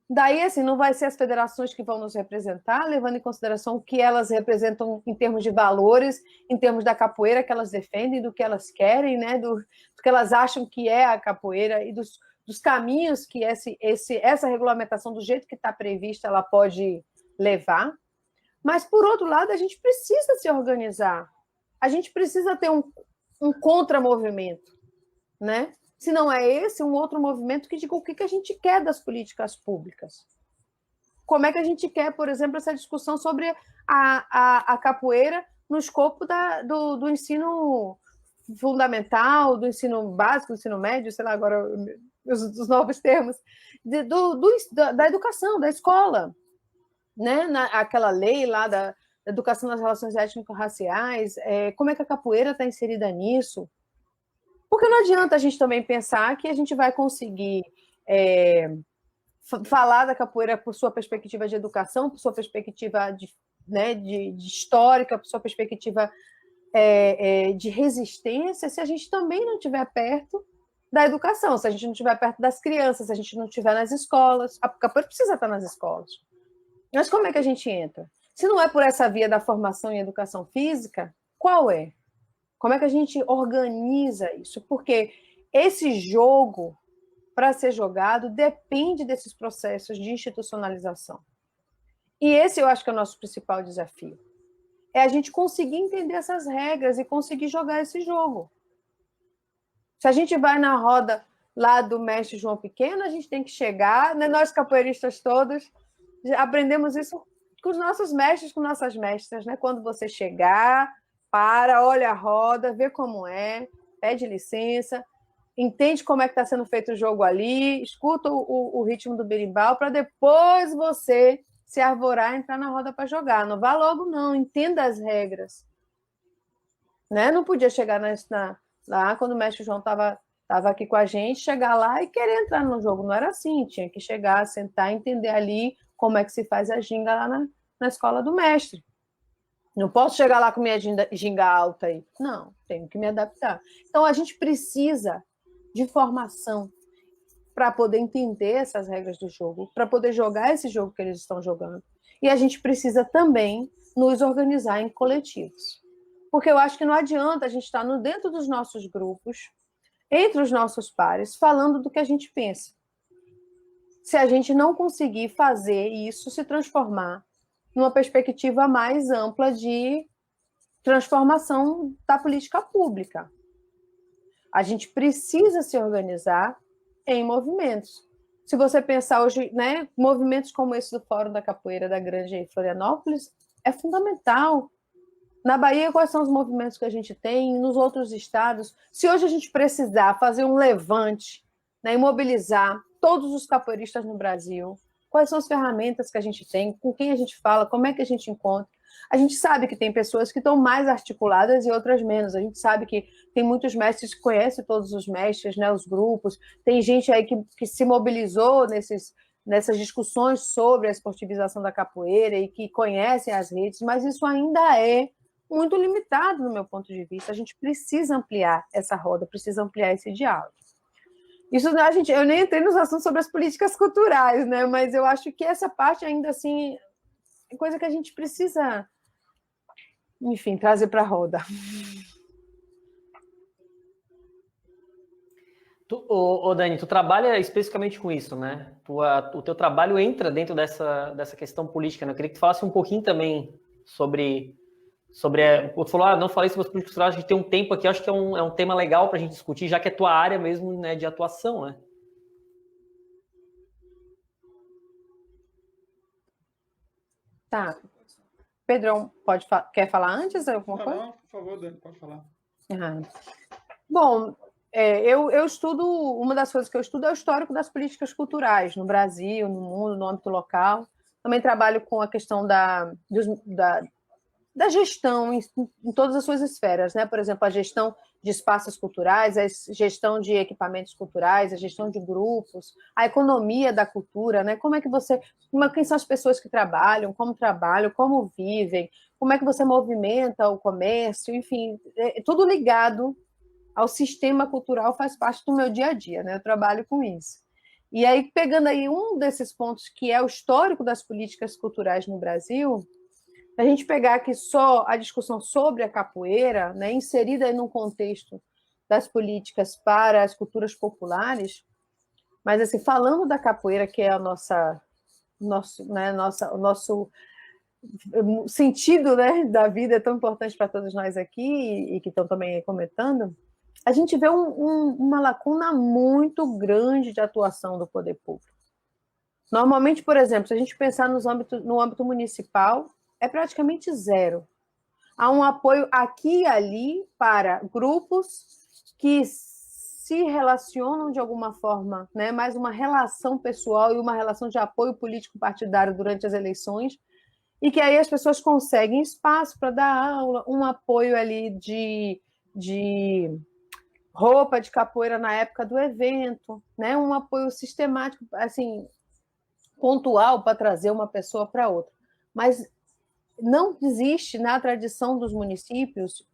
Speaker 3: Daí, assim, não vai ser as federações que vão nos representar, levando em consideração o que elas representam em termos de valores, em termos da capoeira que elas defendem, do que elas querem, né? Do que elas acham que é a capoeira e dos caminhos que essa regulamentação, do jeito que está prevista, ela pode levar. Mas, por outro lado, a gente precisa se organizar. A gente precisa ter um contramovimento, né? Se não é esse, um outro movimento que diga o que a gente quer das políticas públicas. Como é que a gente quer, por exemplo, essa discussão sobre a capoeira no escopo do ensino fundamental, do ensino básico, do ensino médio, sei lá agora os novos termos, da educação, da escola. Né? Aquela lei lá da educação das relações étnico-raciais, como é que a capoeira está inserida nisso? Porque não adianta a gente também pensar que a gente vai conseguir falar da capoeira por sua perspectiva de educação, por sua perspectiva de histórica, por sua perspectiva de resistência, se a gente também não estiver perto da educação, se a gente não estiver perto das crianças, se a gente não estiver nas escolas. A capoeira precisa estar nas escolas. Mas como é que a gente entra? Se não é por essa via da formação em educação física, qual é? Como é que a gente organiza isso? Porque esse jogo, para ser jogado, depende desses processos de institucionalização. E esse eu acho que é o nosso principal desafio. É a gente conseguir entender essas regras e conseguir jogar esse jogo. Se a gente vai na roda lá do mestre João Pequeno, a gente tem que chegar, né? Nós capoeiristas todos, aprendemos isso com os nossos mestres, com nossas mestras, né? Quando você chegar, olha a roda, vê como é, pede licença, entende como é que está sendo feito o jogo ali, escuta o ritmo do berimbau para depois você se arvorar e entrar na roda para jogar. Não vá logo, não. Entenda as regras. Né? Não podia chegar lá quando o mestre João estava aqui com a gente, chegar lá e querer entrar no jogo. Não era assim. Tinha que chegar, sentar, entender ali como é que se faz a ginga lá na escola do mestre. Não posso chegar lá com minha ginga alta aí. Não, tenho que me adaptar. Então, a gente precisa de formação para poder entender essas regras do jogo, para poder jogar esse jogo que eles estão jogando. E a gente precisa também nos organizar em coletivos. Porque eu acho que não adianta a gente estar dentro dos nossos grupos, entre os nossos pares, falando do que a gente pensa. Se a gente não conseguir fazer isso se transformar numa perspectiva mais ampla de transformação da política pública. A gente precisa se organizar em movimentos. Se você pensar hoje, né, movimentos como esse do Fórum da Capoeira da Grande Florianópolis, é fundamental. Na Bahia, quais são os movimentos que a gente tem? Nos outros estados? Se hoje a gente precisar fazer um levante, né, e mobilizar todos os capoeiristas no Brasil, quais são as ferramentas que a gente tem, com quem a gente fala, como é que a gente encontra? A gente sabe que tem pessoas que estão mais articuladas e outras menos. A gente sabe que tem muitos mestres que conhecem todos os mestres, né, os grupos. Tem gente aí que se mobilizou nessas discussões sobre a esportivização da capoeira e que conhecem as redes, mas isso ainda é muito limitado no meu ponto de vista. A gente precisa ampliar essa roda, precisa ampliar esse diálogo. Isso, eu nem entrei nos assuntos sobre as políticas culturais, né? Mas eu acho que essa parte ainda assim é coisa que a gente precisa, enfim, trazer para a roda.
Speaker 1: Dani, tu trabalha especificamente com isso, né? O teu trabalho entra dentro dessa questão política, né? Eu queria que tu falasse um pouquinho também sobre tu falou, não falei sobre as políticas culturais, a gente tem um tempo aqui, acho que é um tema legal para a gente discutir, já que é tua área mesmo, né, de atuação, né?
Speaker 3: Tá. Pedrão, quer falar antes alguma coisa?
Speaker 2: Não, por favor, Dani, pode falar.
Speaker 3: Bom, eu estudo, uma das coisas que eu estudo é o histórico das políticas culturais no Brasil, no mundo, no âmbito local. Também trabalho com a questão da gestão em todas as suas esferas, né? Por exemplo, a gestão de espaços culturais, a gestão de equipamentos culturais, a gestão de grupos, a economia da cultura, né? Quem são as pessoas que trabalham, como vivem, como é que você movimenta o comércio, enfim, tudo ligado ao sistema cultural faz parte do meu dia a dia, né? Eu trabalho com isso. E aí, pegando aí um desses pontos, que é o histórico das políticas culturais no Brasil, a gente pegar aqui só a discussão sobre a capoeira, né, inserida aí num contexto das políticas para as culturas populares, mas assim, falando da capoeira, que é o nosso sentido, né, da vida, é tão importante para todos nós aqui e que estão também comentando, a gente vê uma lacuna muito grande de atuação do poder público. Normalmente, por exemplo, se a gente pensar no âmbito municipal, é praticamente zero. Há um apoio aqui e ali para grupos que se relacionam de alguma forma, né? Mais uma relação pessoal e uma relação de apoio político-partidário durante as eleições, e que aí as pessoas conseguem espaço para dar aula, um apoio ali de roupa de capoeira na época do evento, né? Um apoio sistemático, assim, pontual para trazer uma pessoa para outra. Mas não existe na tradição dos municípios,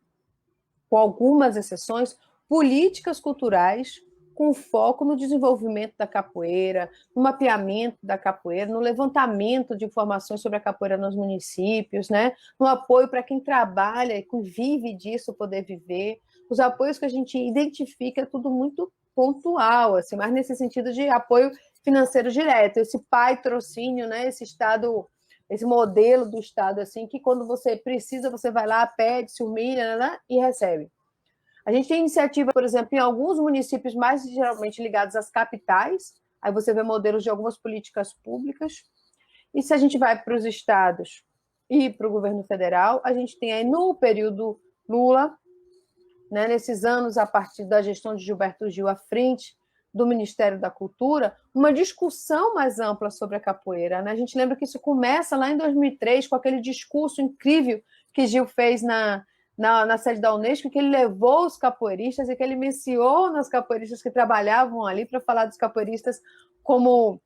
Speaker 3: com algumas exceções, políticas culturais com foco no desenvolvimento da capoeira, no mapeamento da capoeira, no levantamento de informações sobre a capoeira nos municípios, né? No apoio para quem trabalha e que vive disso poder viver. Os apoios que a gente identifica é tudo muito pontual, assim, mas nesse sentido de apoio financeiro direto, esse patrocínio, né? Esse Estado, esse modelo do Estado, assim, que quando você precisa, você vai lá, pede, se humilha, né, e recebe. A gente tem iniciativa, por exemplo, em alguns municípios mais geralmente ligados às capitais, aí você vê modelos de algumas políticas públicas, e se a gente vai para os estados e para o governo federal, a gente tem aí no período Lula, né, nesses anos, a partir da gestão de Gilberto Gil à frente do Ministério da Cultura, uma discussão mais ampla sobre a capoeira, né? A gente lembra que isso começa lá em 2003, com aquele discurso incrível que Gil fez na sede da Unesco, que ele levou os capoeiristas e que ele menciona os capoeiristas que trabalhavam ali para falar dos capoeiristas como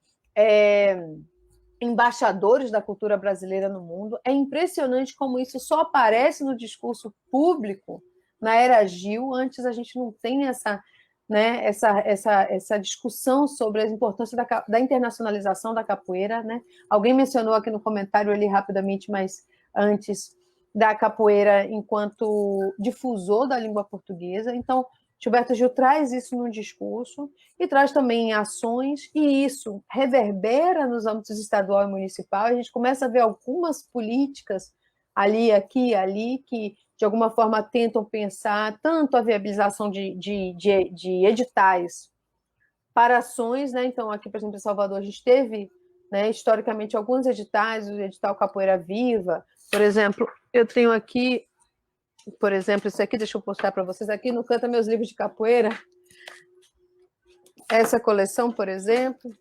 Speaker 3: embaixadores da cultura brasileira no mundo. É impressionante como isso só aparece no discurso público na era Gil. Antes a gente não tem essa discussão sobre a importância da internacionalização da capoeira, né? Alguém mencionou aqui no comentário ali rapidamente, mas antes, da capoeira enquanto difusor da língua portuguesa. Então, Gilberto Gil traz isso no discurso e traz também em ações, e isso reverbera nos âmbitos estadual e municipal. A gente começa a ver algumas políticas ali, aqui e ali, que de alguma forma tentam pensar tanto a viabilização de editais para ações, né? Então, aqui, por exemplo, em Salvador, a gente teve, né, historicamente, alguns editais, o edital Capoeira Viva, por exemplo. Eu tenho aqui, por exemplo, isso aqui, deixa eu postar para vocês aqui no Canta Meus Livros de Capoeira. Essa coleção, por exemplo,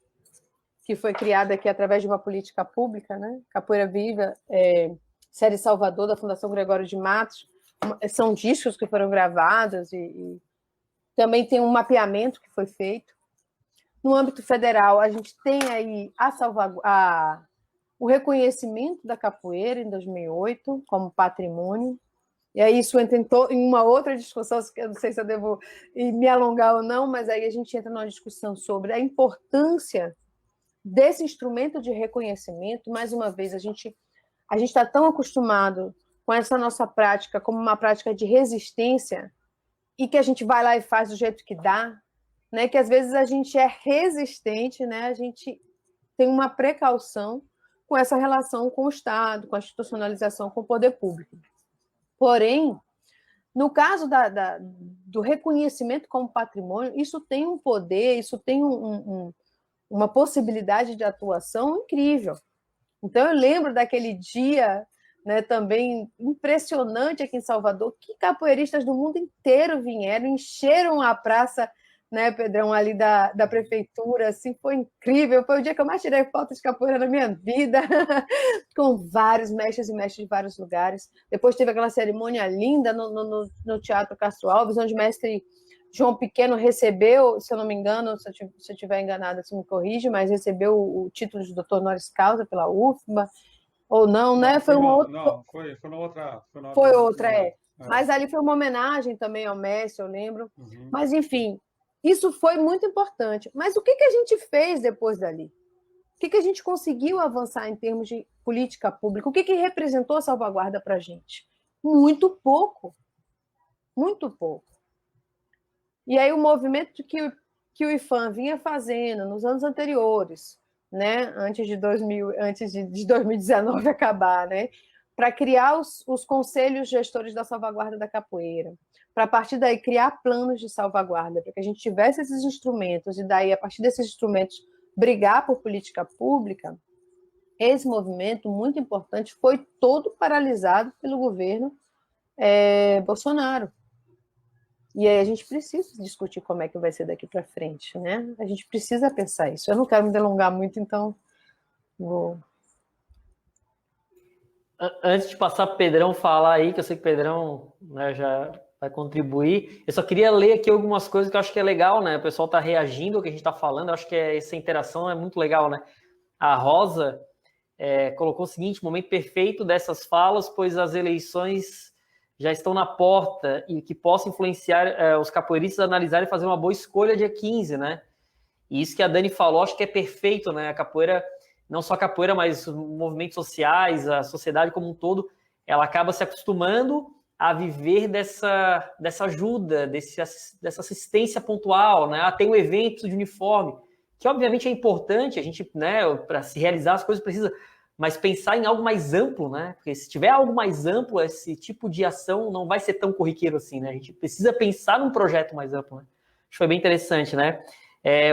Speaker 3: que foi criada aqui através de uma política pública, né? Capoeira Viva, série Salvador, da Fundação Gregório de Matos. São discos que foram gravados e também tem um mapeamento que foi feito. No âmbito federal, a gente tem aí o reconhecimento da capoeira em 2008 como patrimônio. E aí isso entra em uma outra discussão, que eu não sei se eu devo me alongar ou não, mas aí a gente entra numa discussão sobre a importância desse instrumento de reconhecimento. Mais uma vez, a gente está tão acostumado com essa nossa prática como uma prática de resistência, e que a gente vai lá e faz do jeito que dá, né? Que às vezes a gente é resistente, né? A gente tem uma precaução com essa relação com o Estado, com a institucionalização, com o poder público. Porém, no caso do reconhecimento como patrimônio, isso tem um poder, isso tem uma possibilidade de atuação incrível. Então, eu lembro daquele dia, né, também impressionante aqui em Salvador, que capoeiristas do mundo inteiro vieram, encheram a praça, né, Pedrão, ali da prefeitura, assim, foi incrível. Foi o dia que eu mais tirei foto de capoeira na minha vida, com vários mestres e mestres de vários lugares. Depois teve aquela cerimônia linda no Teatro Castro Alves, onde o mestre João Pequeno recebeu, se eu não me engano, se eu estiver enganada, se me corrige, mas recebeu o título de doutor honoris causa pela UFBA, ou não, né?
Speaker 2: Foi uma outra.
Speaker 3: Foi outra, Mas ali foi uma homenagem também ao Messi, eu lembro. Mas, enfim, isso foi muito importante. Mas o que a gente fez depois dali? O que a gente conseguiu avançar em termos de política pública? O que representou a salvaguarda para a gente? Muito pouco. Muito pouco. E aí o movimento que o IPHAN vinha fazendo nos anos anteriores, né, antes de 2019 acabar, né, para criar os conselhos gestores da salvaguarda da capoeira, para a partir daí criar planos de salvaguarda, para que a gente tivesse esses instrumentos e daí, a partir desses instrumentos, brigar por política pública. Esse movimento muito importante foi todo paralisado pelo governo Bolsonaro. E aí a gente precisa discutir como é que vai ser daqui para frente, né? A gente precisa pensar isso. Eu não quero me delongar muito, então vou...
Speaker 1: Antes de passar para o Pedrão falar aí, que eu sei que o Pedrão, né, já vai contribuir, eu só queria ler aqui algumas coisas que eu acho que é legal, né? O pessoal está reagindo ao que a gente está falando, eu acho que essa interação é muito legal, né? A Rosa colocou o seguinte: momento perfeito dessas falas, pois as eleições já estão na porta e que possa influenciar os capoeiristas a analisarem e fazer uma boa escolha dia 15, né? E isso que a Dani falou, acho que é perfeito, né? A capoeira, não só a capoeira, mas os movimentos sociais, a sociedade como um todo, ela acaba se acostumando a viver dessa ajuda, dessa assistência pontual, né? Tem um evento de uniforme, que obviamente é importante, a gente, né, para se realizar as coisas precisa, mas pensar em algo mais amplo, né? Porque se tiver algo mais amplo, esse tipo de ação não vai ser tão corriqueiro assim, né? A gente precisa pensar num projeto mais amplo, né? Acho que foi bem interessante, né?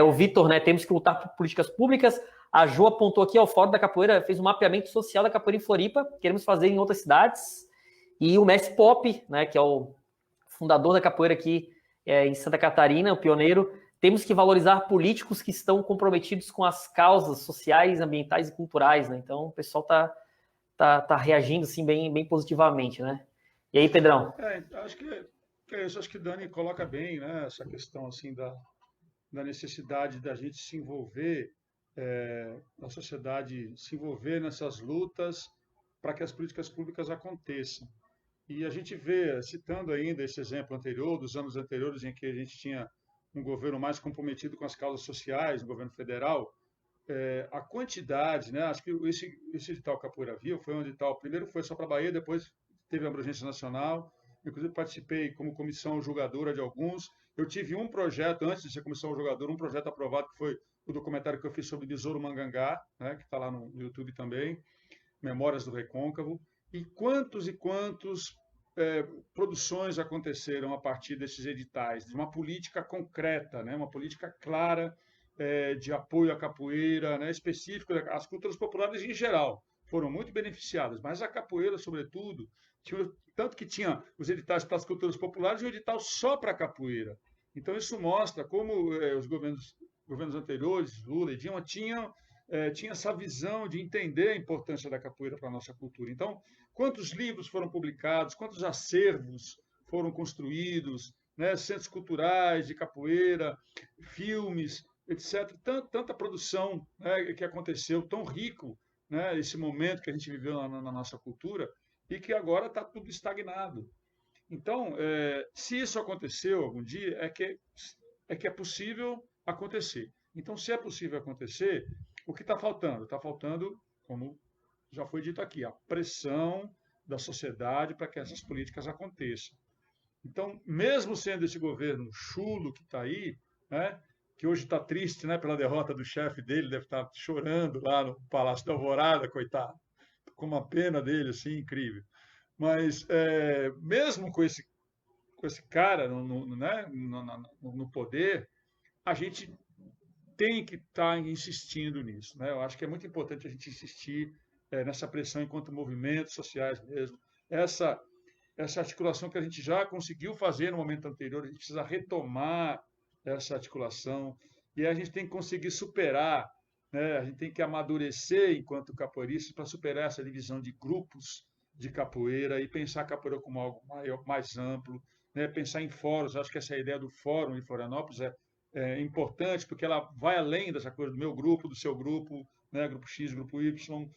Speaker 1: O Vitor, né? Temos que lutar por políticas públicas. A Jo apontou aqui, o Fórum da Capoeira fez um mapeamento social da capoeira em Floripa, queremos fazer em outras cidades. E o Messi Pop, né? Que é o fundador da capoeira aqui em Santa Catarina, o pioneiro. Temos que valorizar políticos que estão comprometidos com as causas sociais, ambientais e culturais, né? Então, o pessoal tá reagindo, assim, bem positivamente, né? E aí, Pedrão?
Speaker 2: Acho que é isso. Acho que Dani coloca bem, né, essa questão, assim, da necessidade da gente se envolver, da sociedade se envolver nessas lutas para que as políticas públicas aconteçam. E a gente vê, citando ainda esse exemplo anterior, dos anos anteriores, em que a gente tinha um governo mais comprometido com as causas sociais, o governo federal, a quantidade, né? Acho que esse edital Capoeira Viva foi um edital, primeiro foi só para a Bahia, depois teve a abrangência nacional, inclusive participei como comissão julgadora de alguns. Eu tive um projeto, antes de ser comissão julgadora, um projeto aprovado, que foi o documentário que eu fiz sobre Besouro Mangangá, né? Que está lá no YouTube também, Memórias do Recôncavo. E quantos produções aconteceram a partir desses editais, de uma política concreta, né? Uma política clara de apoio à capoeira, né? Específico, as culturas populares em geral foram muito beneficiadas, mas a capoeira, sobretudo, tanto que tinha os editais para as culturas populares e um edital só para a capoeira. Então, isso mostra como os governos anteriores, Lula e Dilma, tinha essa visão de entender a importância da capoeira para a nossa cultura. Então, quantos livros foram publicados, quantos acervos foram construídos, né? Centros culturais de capoeira, filmes, etc. Tanta produção, né, que aconteceu, tão rico, né, esse momento que a gente viveu na nossa cultura, e que agora está tudo estagnado. Então, se isso aconteceu algum dia, é que é possível acontecer. Então, se é possível acontecer, o que está faltando? Está faltando, como já foi dito aqui, a pressão da sociedade para que essas políticas aconteçam. Então, mesmo sendo esse governo chulo que está aí, né, que hoje está triste, né, pela derrota do chefe dele, deve estar chorando lá no Palácio da Alvorada, coitado, com uma pena dele, assim, incrível. Mas, mesmo com esse cara né, no poder, a gente tem que estar insistindo nisso, né? Eu acho que é muito importante a gente insistir nessa pressão enquanto movimentos sociais mesmo. Essa articulação que a gente já conseguiu fazer no momento anterior, a gente precisa retomar essa articulação e a gente tem que conseguir superar, né? A gente tem que amadurecer enquanto capoeirista para superar essa divisão de grupos de capoeira e pensar a capoeira como algo mais amplo, né? Pensar em fóruns. Acho que essa ideia do fórum de Florianópolis é importante, porque ela vai além dessa coisa do meu grupo, do seu grupo, né? Grupo X, grupo Y.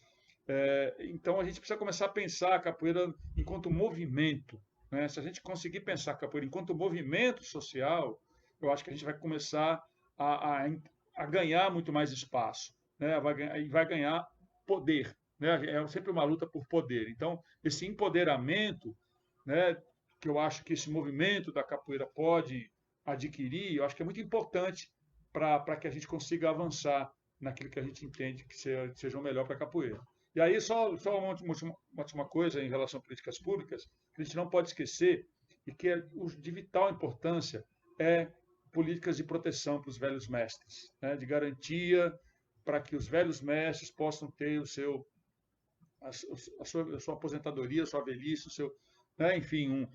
Speaker 2: Então, a gente precisa começar a pensar a capoeira enquanto movimento, né? Se a gente conseguir pensar a capoeira enquanto movimento social, eu acho que a gente vai começar a, a, a ganhar muito mais espaço, né? Vai ganhar poder, né? É sempre uma luta por poder. Então, esse empoderamento, né, que eu acho que esse movimento da capoeira pode adquirir, eu acho que é muito importante para que a gente consiga avançar naquilo que a gente entende que seja o melhor para a capoeira. E aí, só uma última coisa em relação a políticas públicas, que a gente não pode esquecer, e que é de vital importância, é políticas de proteção para os velhos mestres, né? De garantia para que os velhos mestres possam ter a sua aposentadoria, a sua velhice, o seu, né? Enfim,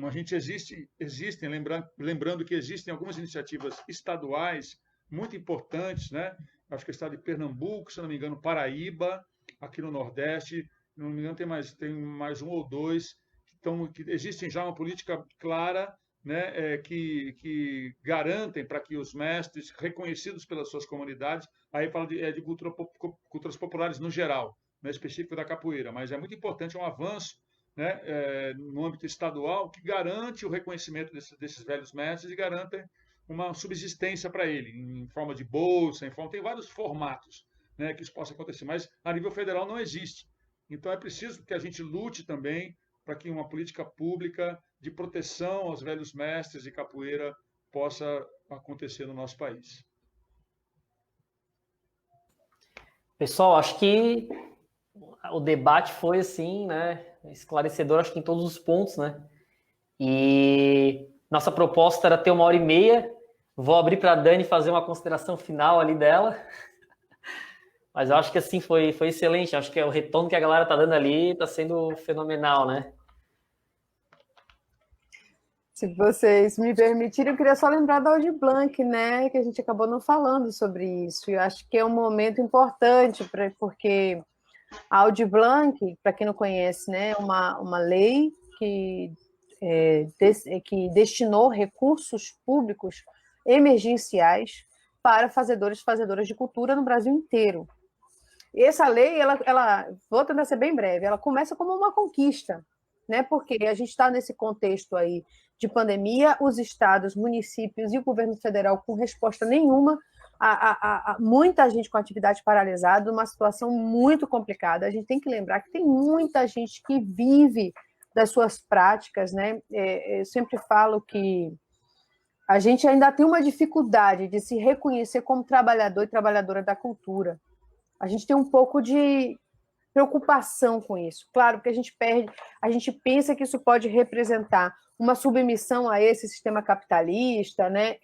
Speaker 2: a gente existem, lembrando que existem algumas iniciativas estaduais muito importantes, né? Acho que o estado de Pernambuco, se não me engano, Paraíba, aqui no Nordeste, se não me engano, tem mais um ou dois que existem já uma política clara, né, que garantem para que os mestres, reconhecidos pelas suas comunidades, aí fala de culturas populares no geral, não é específico da capoeira, mas é muito importante, é um avanço, né, no âmbito estadual, que garante o reconhecimento desses velhos mestres e garante uma subsistência para ele, em forma de bolsa, tem vários formatos, né, que isso possa acontecer, mas a nível federal não existe. Então é preciso que a gente lute também para que uma política pública de proteção aos velhos mestres de capoeira possa acontecer no nosso país.
Speaker 1: Pessoal, acho que o debate foi assim, né, esclarecedor, acho que em todos os pontos, né? E nossa proposta era ter 1h30. Vou abrir para a Dani fazer uma consideração final ali dela. Mas eu acho que assim foi excelente. Acho que o retorno que a galera tá dando ali tá sendo fenomenal, né?
Speaker 3: Se vocês me permitirem, eu queria só lembrar da Aldir Blanc, né? Que a gente acabou não falando sobre isso. E eu acho que é um momento importante, porque a Aldir Blanc, para quem não conhece, né, é uma lei que destinou recursos públicos emergenciais para fazedores e fazedoras de cultura no Brasil inteiro. E essa lei, ela, vou tentar ser bem breve, ela começa como uma conquista, né? Porque a gente está nesse contexto aí de pandemia, os estados, municípios e o governo federal com resposta nenhuma, muita gente com atividade paralisada, uma situação muito complicada. A gente tem que lembrar que tem muita gente que vive das suas práticas, né? Eu sempre falo que a gente ainda tem uma dificuldade de se reconhecer como trabalhador e trabalhadora da cultura. A gente tem um pouco de preocupação com isso. Claro que a gente pensa que isso pode representar uma submissão a esse sistema capitalista, né,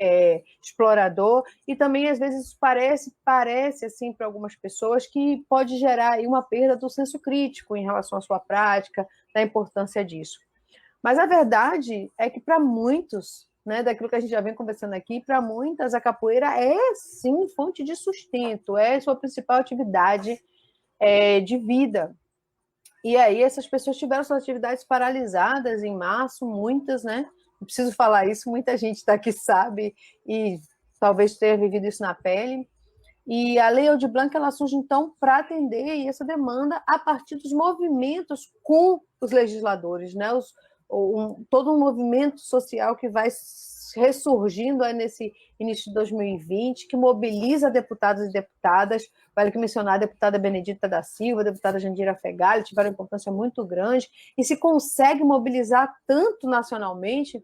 Speaker 3: explorador, e também às vezes isso parece assim para algumas pessoas que pode gerar aí uma perda do senso crítico em relação à sua prática, da importância disso. Mas a verdade é que para muitos, né, daquilo que a gente já vem conversando aqui, para muitas a capoeira é sim fonte de sustento, é sua principal atividade de vida. E aí essas pessoas tiveram suas atividades paralisadas em março, muitas, né? Não preciso falar isso, muita gente está aqui sabe e talvez tenha vivido isso na pele. E a Lei Aldir Blanc ela surge então para atender essa demanda a partir dos movimentos com os legisladores, né? Todo um movimento social que vai ressurgindo nesse início de 2020, que mobiliza deputados e deputadas. Vale que mencionar a deputada Benedita da Silva, a deputada Jandira Fegali, tiveram importância muito grande, e se consegue mobilizar tanto nacionalmente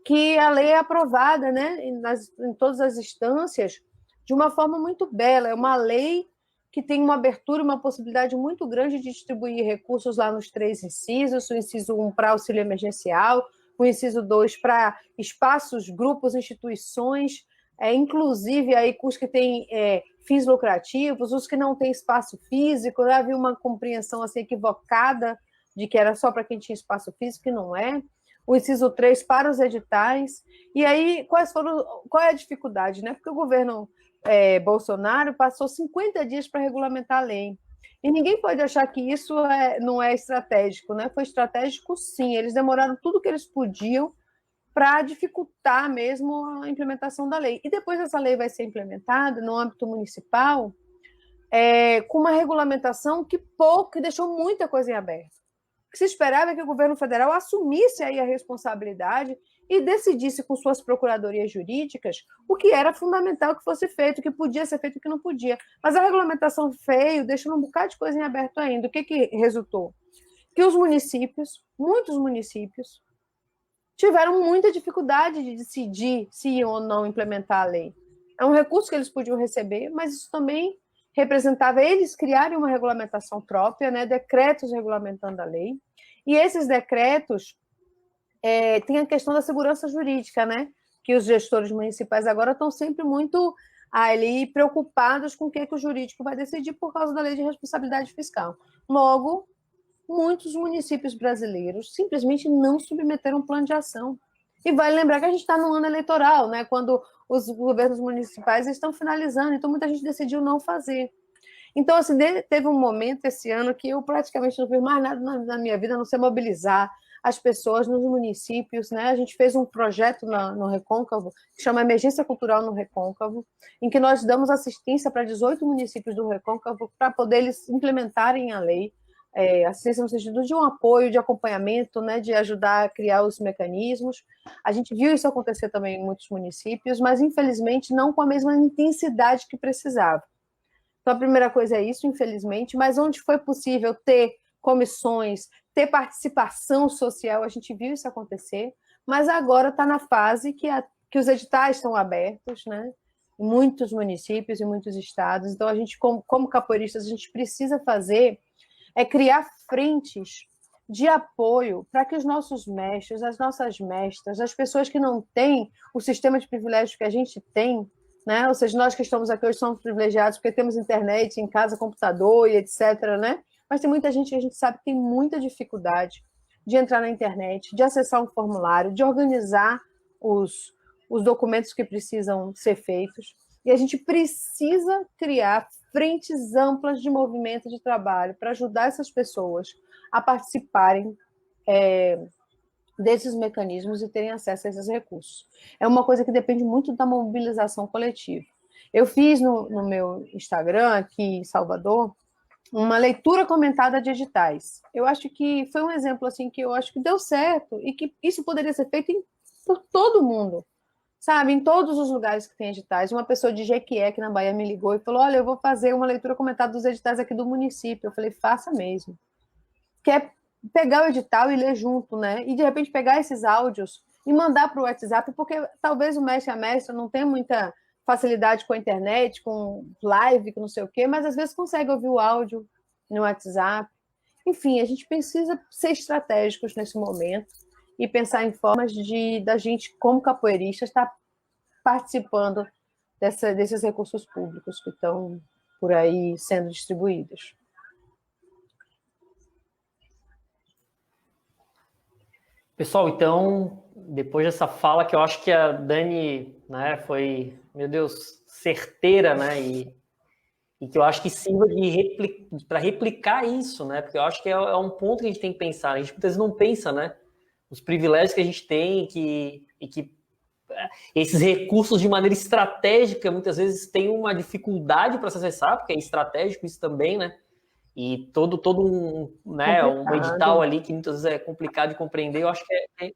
Speaker 3: que a lei é aprovada, né, em todas as instâncias de uma forma muito bela. É uma lei que tem uma abertura, uma possibilidade muito grande de distribuir recursos lá nos 3 incisos, o inciso 1 para auxílio emergencial, o inciso 2 para espaços, grupos, instituições, inclusive aí os que têm fins lucrativos, os que não têm espaço físico, né? Havia uma compreensão assim, equivocada de que era só para quem tinha espaço físico, e não é. O inciso 3 para os editais. E aí, qual é a dificuldade? Né? Porque o governo Bolsonaro passou 50 dias para regulamentar a lei. E ninguém pode achar que isso não é estratégico, né? Foi estratégico, sim. Eles demoraram tudo que eles podiam para dificultar mesmo a implementação da lei. E depois essa lei vai ser implementada no âmbito municipal com uma regulamentação que deixou muita coisa em aberto. que se esperava é que o governo federal assumisse aí a responsabilidade e decidisse com suas procuradorias jurídicas o que era fundamental que fosse feito, o que podia ser feito e o que não podia. Mas a regulamentação veio deixando um bocado de coisa em aberto ainda. O que resultou? Que os municípios, muitos municípios, tiveram muita dificuldade de decidir se iam ou não implementar a lei. É um recurso que eles podiam receber, mas isso também representava eles criarem uma regulamentação própria, né, decretos regulamentando a lei, e esses decretos tem a questão da segurança jurídica, né, que os gestores municipais agora estão sempre muito ali preocupados com o que o jurídico vai decidir por causa da lei de responsabilidade fiscal. Logo, muitos municípios brasileiros simplesmente não submeteram um plano de ação. E vale lembrar que a gente está no ano eleitoral, né, quando os governos municipais estão finalizando, então muita gente decidiu não fazer. Então, assim, teve um momento esse ano que eu praticamente não fiz mais nada na minha vida, a não ser mobilizar as pessoas nos municípios, né? A gente fez um projeto no Recôncavo, que chama Emergência Cultural no Recôncavo, em que nós damos assistência para 18 municípios do Recôncavo para poder eles implementarem a lei, assistência no sentido de um apoio, de acompanhamento, né, de ajudar a criar os mecanismos. A gente viu isso acontecer também em muitos municípios, mas infelizmente não com a mesma intensidade que precisava. Então a primeira coisa é isso, infelizmente, mas onde foi possível ter comissões, ter participação social, a gente viu isso acontecer, mas agora está na fase que os editais estão abertos, né, em muitos municípios, em muitos estados. Então a gente, como capoeiristas, a gente precisa fazer criar frentes de apoio para que os nossos mestres, as nossas mestras, as pessoas que não têm o sistema de privilégios que a gente tem, né? Ou seja, nós que estamos aqui hoje somos privilegiados porque temos internet em casa, computador e etc., né? Mas tem muita gente que a gente sabe que tem muita dificuldade de entrar na internet, de acessar um formulário, de organizar os documentos que precisam ser feitos. E a gente precisa criar frentes amplas de movimento de trabalho para ajudar essas pessoas a participarem desses mecanismos e terem acesso a esses recursos. É uma coisa que depende muito da mobilização coletiva. Eu fiz no meu Instagram, aqui em Salvador, uma leitura comentada de editais. Eu acho que foi um exemplo assim que eu acho que deu certo e que isso poderia ser feito por todo mundo. Sabe, em todos os lugares que tem editais. Uma pessoa de Jequié, aqui na Bahia, me ligou e falou, olha, eu vou fazer uma leitura comentada dos editais aqui do município. Eu falei, faça mesmo. Que é pegar o edital e ler junto, né? E, de repente, pegar esses áudios e mandar para o WhatsApp, porque talvez o mestre e a mestra não tenham muita facilidade com a internet, com live, com não sei o quê, mas, às vezes, consegue ouvir o áudio no WhatsApp. Enfim, a gente precisa ser estratégicos nesse momento e pensar em formas da gente, como capoeirista, estar participando desses recursos públicos que estão por aí sendo distribuídos.
Speaker 1: Pessoal, então, depois dessa fala que eu acho que a Dani, né, foi, meu Deus, certeira, né, e que eu acho que sirva para replicar isso, né, porque eu acho que é um ponto que a gente tem que pensar. A gente muitas vezes não pensa, né, os privilégios que a gente tem e que esses recursos de maneira estratégica muitas vezes têm uma dificuldade para se acessar, porque é estratégico isso também, né? E todo um edital ali que muitas vezes é complicado de compreender, eu acho que é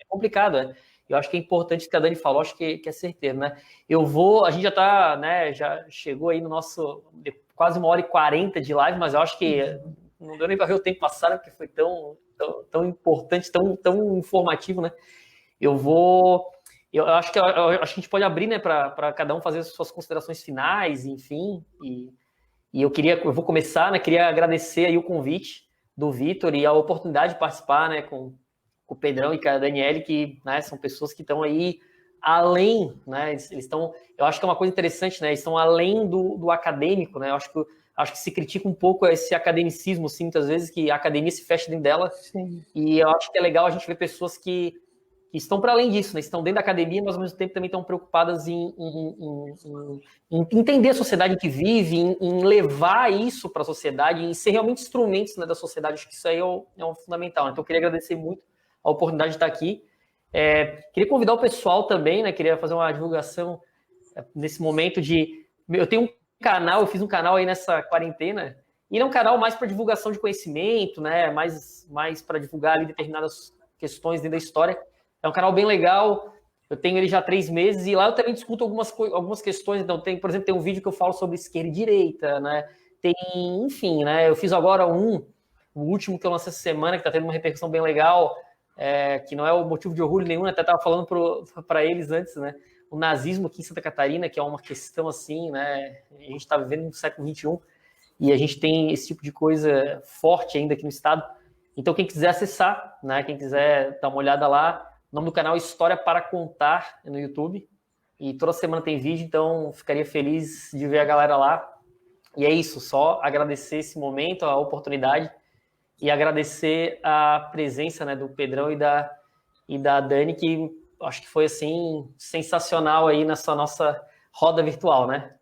Speaker 1: complicado, né? Eu acho que é importante o que a Dani falou, acho que é certeiro, né? A gente já está, né, já chegou aí no nosso quase 1h40 de live, mas eu acho que não deu nem para ver o tempo passar, porque foi tão importante, tão informativo, né? Eu acho que a gente pode abrir, né, para cada um fazer as suas considerações finais, enfim, e eu vou começar, né, queria agradecer aí o convite do Vitor e a oportunidade de participar, né, com o Pedrão e com a Daniele, que, né, são pessoas que estão aí além, né, eles estão, eu acho que é uma coisa interessante, né, eles estão além do acadêmico, né, eu acho que se critica um pouco esse academicismo, assim, muitas vezes, que a academia se fecha dentro dela. Sim. E eu acho que é legal a gente ver pessoas que estão para além disso, né? Estão dentro da academia, mas ao mesmo tempo também estão preocupadas em entender a sociedade em que vive, em levar isso para a sociedade, em ser realmente instrumentos, né, da sociedade. Acho que isso aí é o fundamental. Então, eu queria agradecer muito a oportunidade de estar aqui. Queria convidar o pessoal também, né? Queria fazer uma divulgação nesse momento eu tenho um canal, eu fiz um canal aí nessa quarentena, E ele é um canal mais para divulgação de conhecimento, né? Mais para divulgar ali determinadas questões dentro da história. É um canal bem legal. Eu tenho ele já há 3 meses e lá eu também discuto algumas questões. Então, por exemplo, tem um vídeo que eu falo sobre esquerda e direita, né? Tem, enfim, né? Eu fiz agora o último que eu lancei essa semana, que está tendo uma repercussão bem legal, que não é o motivo de orgulho nenhum, né? Até estava falando para eles antes, né? O nazismo aqui em Santa Catarina, que é uma questão assim, né? A gente está vivendo no século XXI e a gente tem esse tipo de coisa forte ainda aqui no estado. Então, quem quiser acessar, né? Quem quiser dar uma olhada lá, o nome do canal é História para Contar no YouTube. E toda semana tem vídeo, então ficaria feliz de ver a galera lá. E é isso, só agradecer esse momento, a oportunidade, e agradecer a presença, né, do Pedrão e da Dani, que acho que foi assim sensacional aí nessa nossa roda virtual, né?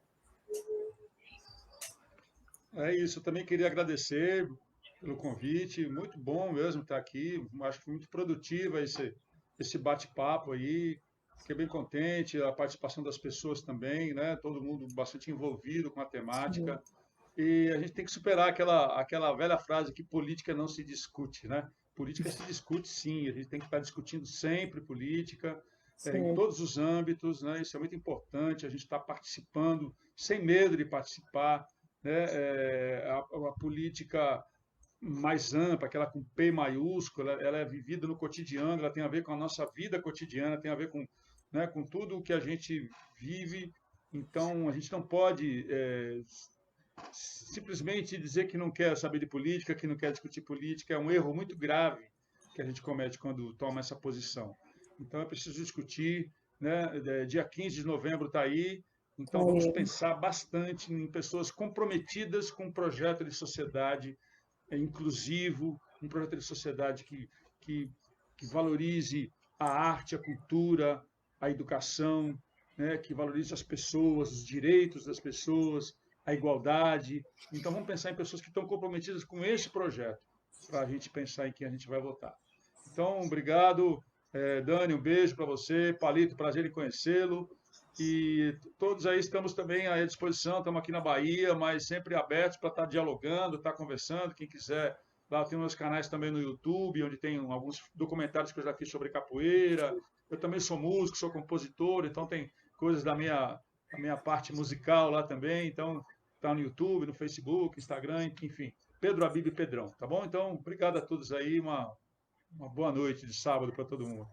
Speaker 2: É isso, eu também queria agradecer pelo convite, muito bom mesmo estar aqui, acho que muito produtiva esse bate-papo aí, fiquei bem contente, a participação das pessoas também, né? Todo mundo bastante envolvido com a temática. E a gente tem que superar aquela velha frase que política não se discute, né? Política se discute sim, a gente tem que estar discutindo sempre política, em todos os âmbitos, né? Isso é muito importante, a gente está participando sem medo de participar, né? A política mais ampla, aquela com P maiúsculo, ela é vivida no cotidiano, ela tem a ver com a nossa vida cotidiana, tem a ver com, né, com tudo o que a gente vive. Então, a gente não pode simplesmente dizer que não quer saber de política, que não quer discutir política. É um erro muito grave que a gente comete quando toma essa posição. Então, é preciso discutir, né? Dia 15 de novembro está aí, então vamos pensar bastante em pessoas comprometidas com um projeto de sociedade inclusivo, um projeto de sociedade que valorize a arte, a cultura, a educação, né? Que valorize as pessoas, os direitos das pessoas, a igualdade. Então, vamos pensar em pessoas que estão comprometidas com esse projeto, para a gente pensar em quem a gente vai votar. Então, obrigado, Dani, um beijo para você. Palito, prazer em conhecê-lo. E todos aí estamos também à disposição, estamos aqui na Bahia, mas sempre abertos para estar dialogando, estar conversando. Quem quiser, lá tem meus canais também no YouTube, onde tem alguns documentários que eu já fiz sobre capoeira. Eu também sou músico, sou compositor, então tem coisas da minha parte musical lá também. Então, está no YouTube, no Facebook, Instagram, enfim. Pedro Habib e Pedrão, tá bom? Então, obrigado a todos aí, uma boa noite de sábado para todo mundo.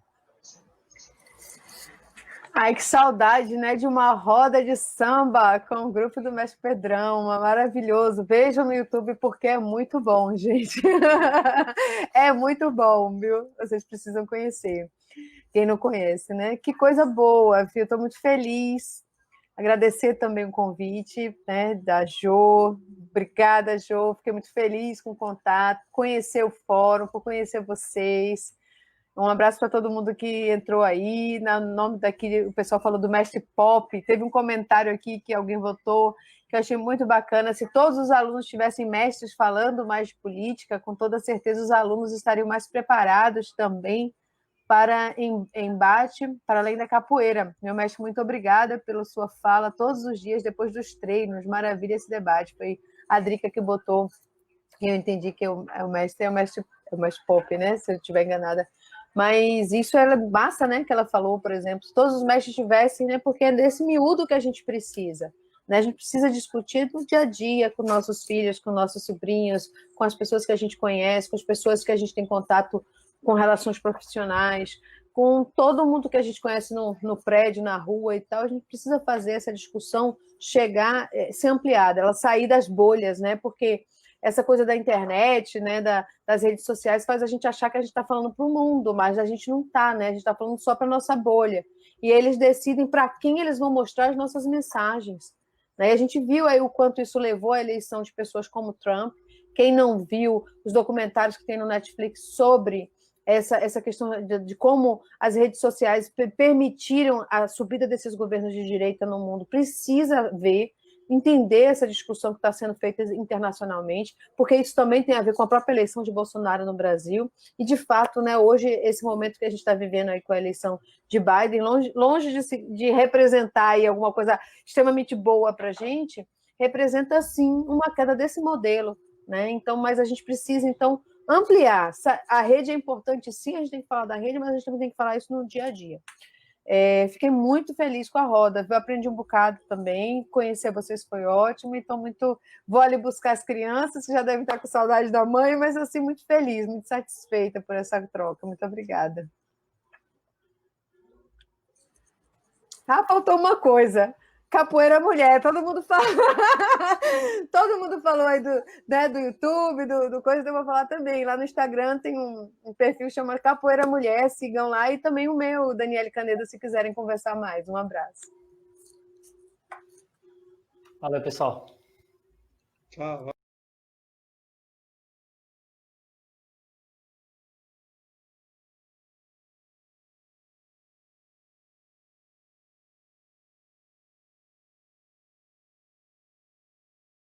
Speaker 3: Ai, que saudade, né, de uma roda de samba com o grupo do Mestre Pedrão, maravilhoso. Vejam no YouTube porque é muito bom, gente. É muito bom, viu? Vocês precisam conhecer. Quem não conhece, né? Que coisa boa, viu? Estou muito feliz. Agradecer também o convite, né, da Jo. Obrigada, Jo. Fiquei muito feliz com o contato, conhecer o fórum, por conhecer vocês. Um abraço para todo mundo que entrou aí. No nome daqui, o pessoal falou do Mestre Pop. Teve um comentário aqui que alguém votou, que eu achei muito bacana. Se todos os alunos tivessem mestres falando mais de política, com toda certeza os alunos estariam mais preparados também para embate, para além da capoeira. Meu mestre, muito obrigada pela sua fala todos os dias depois dos treinos. Maravilha esse debate. Foi a Drica que botou, e eu entendi que o mestre Pop, né? Se eu estiver enganada. Mas isso é massa, né? Que ela falou, por exemplo, se todos os mestres tivessem, né? Porque é desse miúdo que a gente precisa. Né? A gente precisa discutir no dia a dia com nossos filhos, com nossos sobrinhos, com as pessoas que a gente conhece, com as pessoas que a gente tem contato com relações profissionais, com todo mundo que a gente conhece no prédio, na rua e tal. A gente precisa fazer essa discussão chegar, ser ampliada, ela sair das bolhas, né? Porque essa coisa da internet, né, das redes sociais, faz a gente achar que a gente está falando para o mundo, mas a gente não está, né? A gente está falando só para a nossa bolha. E eles decidem para quem eles vão mostrar as nossas mensagens. Né? E a gente viu aí o quanto isso levou à eleição de pessoas como Trump. Quem não viu os documentários que tem no Netflix sobre essa questão de como as redes sociais permitiram a subida desses governos de direita no mundo, precisa ver, entender essa discussão que está sendo feita internacionalmente, porque isso também tem a ver com a própria eleição de Bolsonaro no Brasil, e de fato, né, hoje, esse momento que a gente está vivendo aí com a eleição de Biden, longe de representar aí alguma coisa extremamente boa para a gente, representa, sim, uma queda desse modelo, né? Então, mas a gente precisa, então, ampliar. A rede é importante, sim, a gente tem que falar da rede, mas a gente também tem que falar isso no dia a dia. Fiquei muito feliz com a roda, eu aprendi um bocado também, conhecer vocês foi ótimo, então vou ali buscar as crianças, que já devem estar com saudade da mãe, mas assim, muito feliz, muito satisfeita por essa troca, muito obrigada. Faltou uma coisa, capoeira mulher, todo mundo fala, todo mundo falou aí do YouTube, do coisa, então eu vou falar também, lá no Instagram tem um perfil chamado Capoeira Mulher, sigam lá, e também o meu, Daniele Canedo, se quiserem conversar mais. Um abraço.
Speaker 1: Valeu, pessoal.
Speaker 2: Tchau.